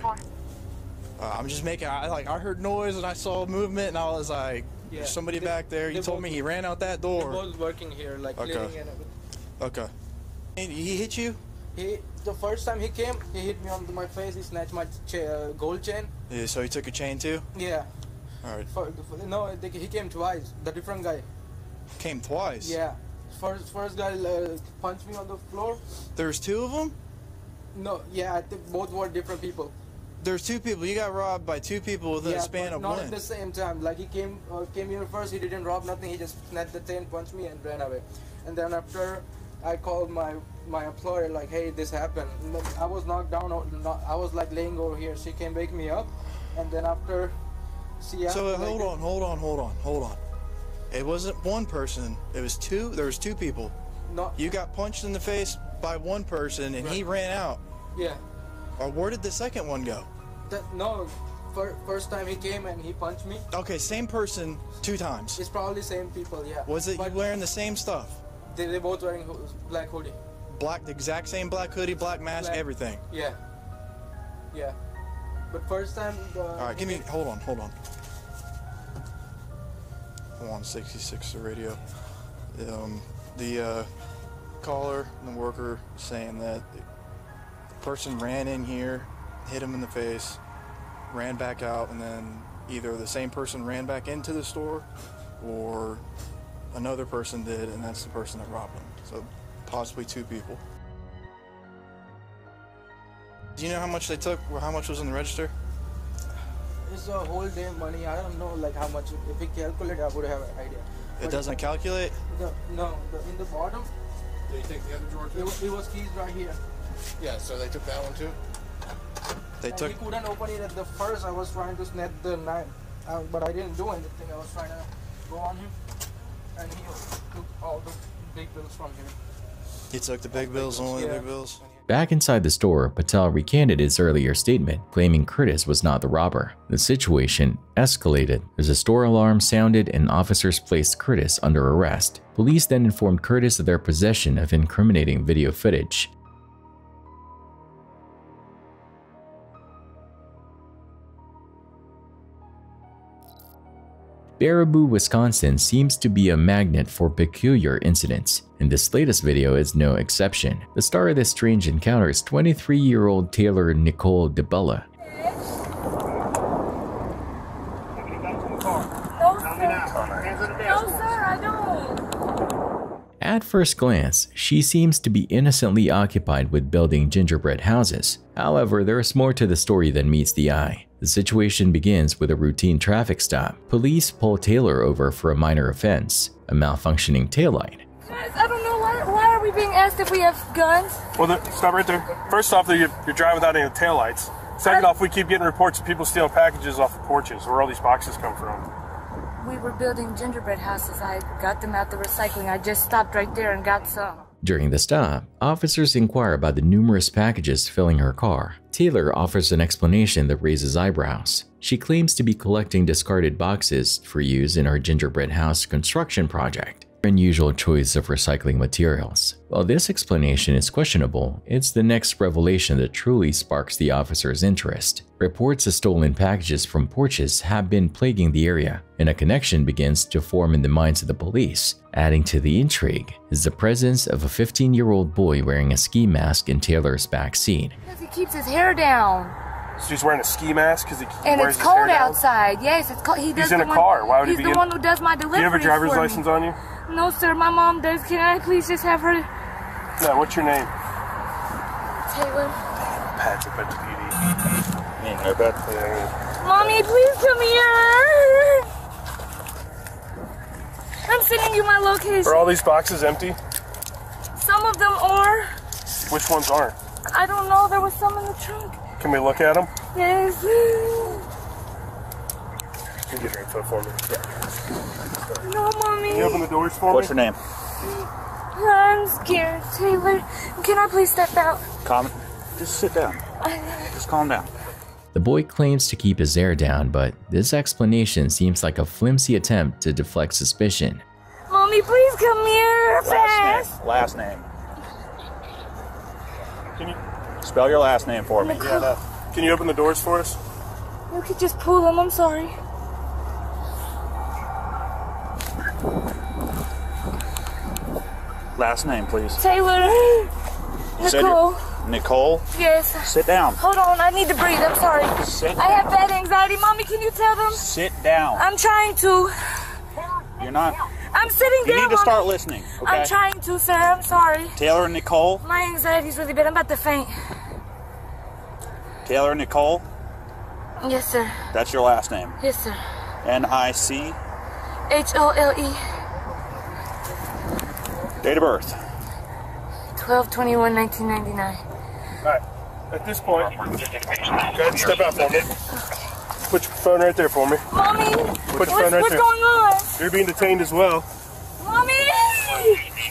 I'm just making. I heard noise and I saw movement and I was like, "There's somebody back there." You told me he ran out that door. He was working here, like cleaning and everything. Okay. He hit you? The first time he came, he hit me on my face. He snatched my gold chain. Yeah. So he took a chain too? Yeah. All right. No, he came twice. The different guy. Came twice? Yeah. First guy punched me on the floor. There's two of them? No, yeah, I think both were different people. There's two people. You got robbed by two people within a span of not one. at the same time. Like he came here first. He didn't rob nothing. He just snatched the chain, punched me, and ran away. And then after, I called my employer like, hey, this happened. I was knocked down. I was like laying over here. She came wake me up, and then after, So hold on. It wasn't one person. It was two. There was two people. No. You got punched in the face by one person, and he ran out. Yeah. Or where did the second one go? No. First time he came and he punched me. Okay, same person two times. It's probably same people, yeah. Was it you wearing the same stuff? They both wearing black hoodie. The exact same black hoodie, black mask, everything. Yeah. Yeah. But first time. All right, give me. Hold on. 166 the radio. The caller and the worker saying that the person ran in here, hit him in the face, ran back out, and then either the same person ran back into the store or another person did, and that's the person that robbed him. So possibly two people. Do you know how much they took or how much was in the register? It's a whole day money. I don't know like how much. If we calculate, I would have an idea. It doesn't calculate? No, in the bottom. Did you take the other drawer too? It was keys right here. Yeah, so they took that one too? He couldn't open it at the first. I was trying to snap the knife, but I didn't do anything. I was trying to go on him. And he took all the big bills from here. He took the big bills, only the big bills? Back inside the store, Patel recanted his earlier statement, claiming Curtis was not the robber. The situation escalated as a store alarm sounded and officers placed Curtis under arrest. Police then informed Curtis of their possession of incriminating video footage. Baraboo, Wisconsin seems to be a magnet for peculiar incidents, and this latest video is no exception. The star of this strange encounter is 23-year-old Taylor Nicole DeBella. No, sir, I don't. At first glance, she seems to be innocently occupied with building gingerbread houses. However, there is more to the story than meets the eye. The situation begins with a routine traffic stop. Police pull Taylor over for a minor offense, a malfunctioning taillight. Guys, I don't know why are we being asked if we have guns? Well, stop right there. First off, you're driving without any taillights. Second off, we keep getting reports of people stealing packages off the porches. Where all these boxes come from? We were building gingerbread houses. I got them out the recycling. I just stopped right there and got some. During the stop, officers inquire about the numerous packages filling her car. Taylor offers an explanation that raises eyebrows. She claims to be collecting discarded boxes for use in her gingerbread house construction project. Unusual choice of recycling materials. While this explanation is questionable, it's the next revelation that truly sparks the officer's interest. Reports of stolen packages from porches have been plaguing the area, and a connection begins to form in the minds of the police. Adding to the intrigue is the presence of a 15-year-old boy wearing a ski mask in Taylor's back seat. Because he keeps his hair down. So he's wearing a ski mask because he and wears it's his hair cold down? outside. Yes, it's cold. He's in a car. Why would he be in? He's the one who does my deliveries. Do you have a driver's for license me. on you? No, sir. My mom does. Can I please just have her? No. What's your name? Taylor. Patrick, but PD. Yeah, I bet. Yeah. Mommy, please come here. I'm sending you my location. Are all these boxes empty? Some of them are. Which ones aren't? I don't know. There was some in the trunk. Can we look at them? Yes. Can you get your info for me? Yeah. No, Mommy. Can you open the doors for me? What's your name? I'm scared, Taylor. Can I please step out? Calm. Just sit down. Just calm down. The boy claims to keep his hair down, but this explanation seems like a flimsy attempt to deflect suspicion. Mommy, please come here fast. Last name. Can you spell your last name for me? Yeah, can you open the doors for us? You could just pull them. I'm sorry. Last name, please. Taylor. Nicole. Nicole? Yes. Sit down. Hold on, I need to breathe. I'm sorry. Sit I have bad anxiety. Mommy, can you tell them? Sit down. I'm trying to. You're not. I'm sitting down. You need to Mommy. start listening, okay? I'm trying to, sir. I'm sorry. Taylor and Nicole? My anxiety's really bad. I'm about to faint. Taylor and Nicole? Yes, sir. That's your last name? Yes, sir. N-I-C? H-O-L-E. Date of birth? 12/21/1999. All right. At this point, go ahead and step out for me. Put your phone right there for me. Mommy, Put your phone right what's there. going on? You're being detained as well. Mommy!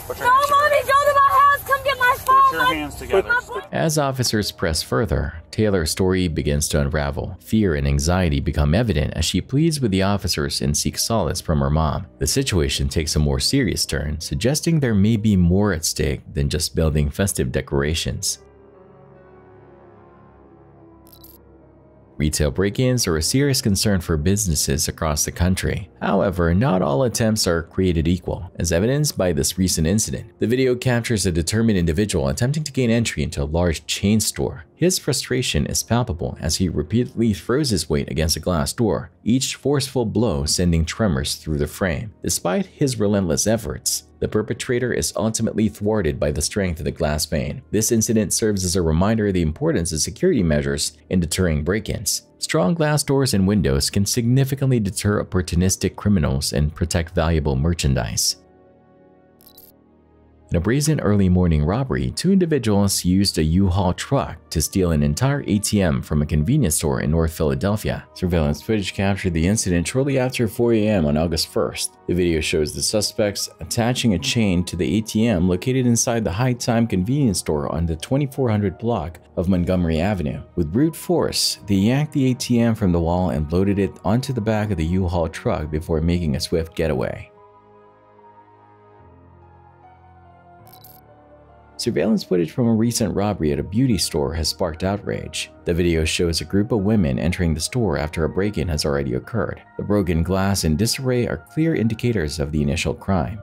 No, Mommy, go to my house. Come get my phone. Put your hands together. As officers press further, Taylor's story begins to unravel. Fear and anxiety become evident as she pleads with the officers and seeks solace from her mom. The situation takes a more serious turn, suggesting there may be more at stake than just building festive decorations. Retail break-ins are a serious concern for businesses across the country. However, not all attempts are created equal, as evidenced by this recent incident. The video captures a determined individual attempting to gain entry into a large chain store. His frustration is palpable as he repeatedly throws his weight against a glass door, each forceful blow sending tremors through the frame. Despite his relentless efforts, the perpetrator is ultimately thwarted by the strength of the glass pane. This incident serves as a reminder of the importance of security measures in deterring break-ins. Strong glass doors and windows can significantly deter opportunistic criminals and protect valuable merchandise. In a brazen early morning robbery, two individuals used a U-Haul truck to steal an entire ATM from a convenience store in North Philadelphia. Surveillance footage captured the incident shortly after 4 a.m. on August 1st. The video shows the suspects attaching a chain to the ATM located inside the High Time convenience store on the 2400 block of Montgomery Avenue. With brute force, they yanked the ATM from the wall and loaded it onto the back of the U-Haul truck before making a swift getaway. Surveillance footage from a recent robbery at a beauty store has sparked outrage. The video shows a group of women entering the store after a break-in has already occurred. The broken glass and disarray are clear indicators of the initial crime.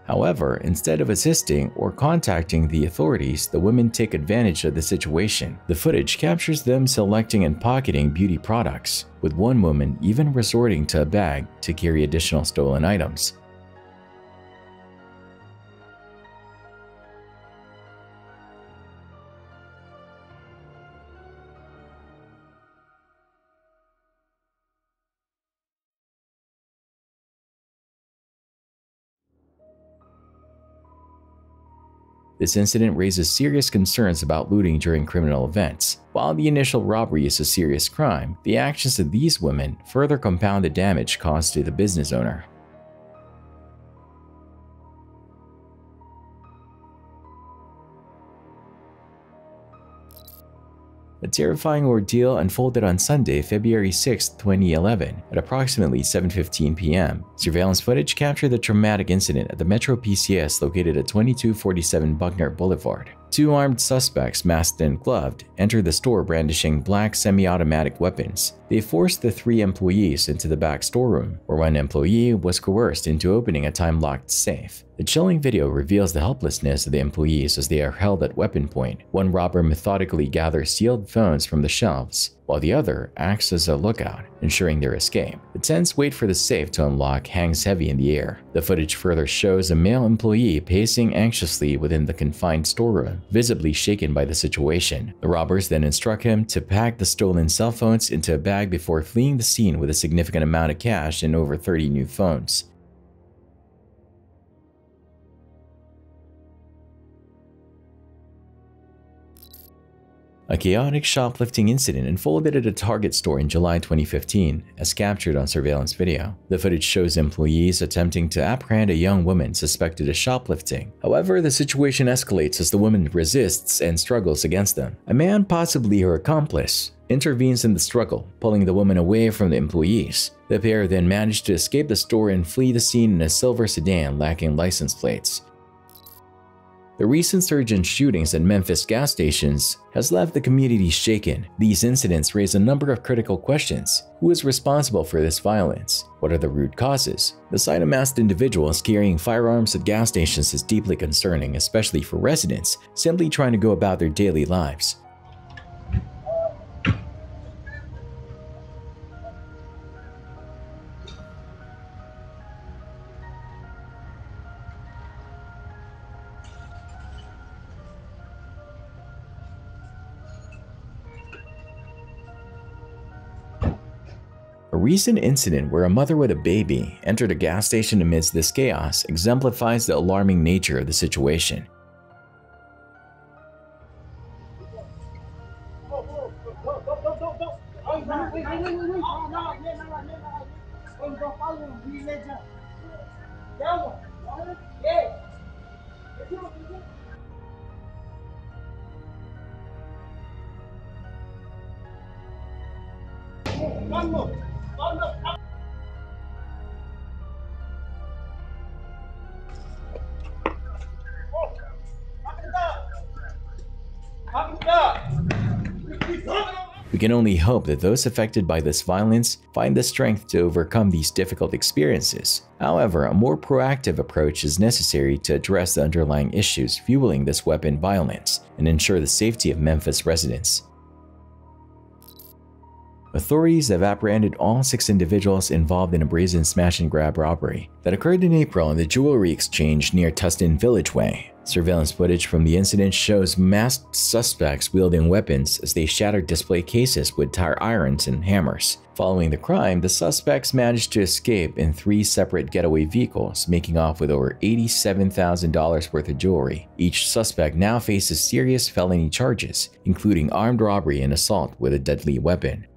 However, instead of assisting or contacting the authorities, the women take advantage of the situation. The footage captures them selecting and pocketing beauty products, with one woman even resorting to a bag to carry additional stolen items. This incident raises serious concerns about looting during criminal events. While the initial robbery is a serious crime, the actions of these women further compound the damage caused to the business owner. A terrifying ordeal unfolded on Sunday, February 6, 2011, at approximately 7:15 p.m. Surveillance footage captured the traumatic incident at the Metro PCS located at 2247 Buckner Boulevard. Two armed suspects, masked and gloved, entered the store brandishing black semi-automatic weapons. They forced the three employees into the back storeroom, where one employee was coerced into opening a time-locked safe. The chilling video reveals the helplessness of the employees as they are held at weapon point. One robber methodically gathers sealed phones from the shelves, while the other acts as a lookout, ensuring their escape. The tense wait for the safe to unlock hangs heavy in the air. The footage further shows a male employee pacing anxiously within the confined storeroom, visibly shaken by the situation. The robbers then instruct him to pack the stolen cell phones into a bag before fleeing the scene with a significant amount of cash and over 30 new phones. A chaotic shoplifting incident unfolded at a Target store in July 2015, as captured on surveillance video. The footage shows employees attempting to apprehend a young woman suspected of shoplifting. However, the situation escalates as the woman resists and struggles against them. A man, possibly her accomplice, intervenes in the struggle, pulling the woman away from the employees. The pair then manage to escape the store and flee the scene in a silver sedan lacking license plates. The recent surge in shootings at Memphis gas stations has left the community shaken. These incidents raise a number of critical questions. Who is responsible for this violence? What are the root causes? The sight of masked individuals carrying firearms at gas stations is deeply concerning, especially for residents simply trying to go about their daily lives. A recent incident where a mother with a baby entered a gas station amidst this chaos exemplifies the alarming nature of the situation. We can only hope that those affected by this violence find the strength to overcome these difficult experiences. However, a more proactive approach is necessary to address the underlying issues fueling this weapon violence and ensure the safety of Memphis residents. Authorities have apprehended all 6 individuals involved in a brazen smash-and-grab robbery that occurred in April in the jewelry exchange near Tustin Village Way. Surveillance footage from the incident shows masked suspects wielding weapons as they shattered display cases with tire irons and hammers. Following the crime, the suspects managed to escape in 3 separate getaway vehicles, making off with over $87,000 worth of jewelry. Each suspect now faces serious felony charges, including armed robbery and assault with a deadly weapon.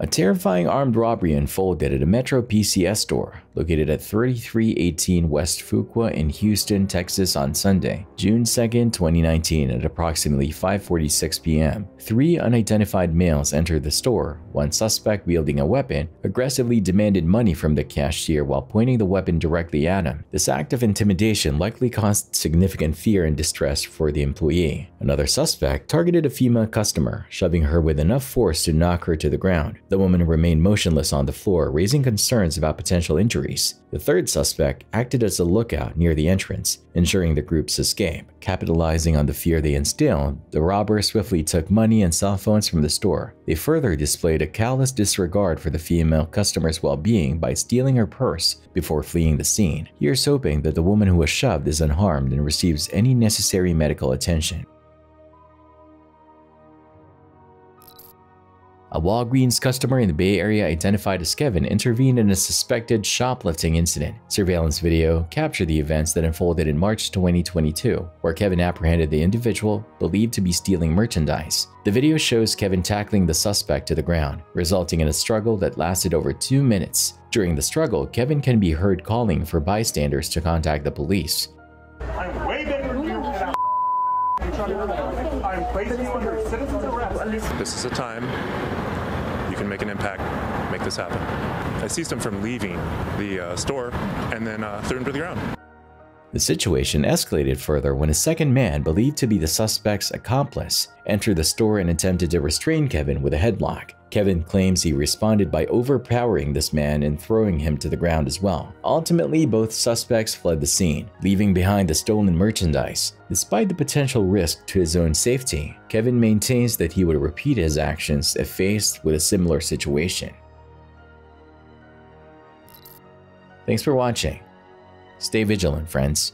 A terrifying armed robbery unfolded at a Metro PCS store located at 3318 West Fuqua in Houston, Texas on Sunday, June 2, 2019 at approximately 5:46 p.m. 3 unidentified males entered the store. One suspect wielding a weapon aggressively demanded money from the cashier while pointing the weapon directly at him. This act of intimidation likely caused significant fear and distress for the employee. Another suspect targeted a female customer, shoving her with enough force to knock her to the ground. The woman remained motionless on the floor, raising concerns about potential injuries. The third suspect acted as a lookout near the entrance, ensuring the group's escape. Capitalizing on the fear they instilled, the robbers swiftly took money and cell phones from the store. They further displayed a callous disregard for the female customer's well-being by stealing her purse before fleeing the scene. Here's hoping that the woman who was shoved is unharmed and receives any necessary medical attention. A Walgreens customer in the Bay Area identified as Kevin intervened in a suspected shoplifting incident. Surveillance video captured the events that unfolded in March 2022, where Kevin apprehended the individual believed to be stealing merchandise. The video shows Kevin tackling the suspect to the ground, resulting in a struggle that lasted over 2 minutes. During the struggle, Kevin can be heard calling for bystanders to contact the police. I'm way bigger than you, and I'm placing you under citizen's arrest. This is a time you can make an impact, make this happen. I ceased him from leaving the store and then threw him to the ground. The situation escalated further when a second man, believed to be the suspect's accomplice, entered the store and attempted to restrain Kevin with a headlock. Kevin claims he responded by overpowering this man and throwing him to the ground as well. Ultimately, both suspects fled the scene, leaving behind the stolen merchandise. Despite the potential risk to his own safety, Kevin maintains that he would repeat his actions if faced with a similar situation. Thanks for watching. Stay vigilant, friends.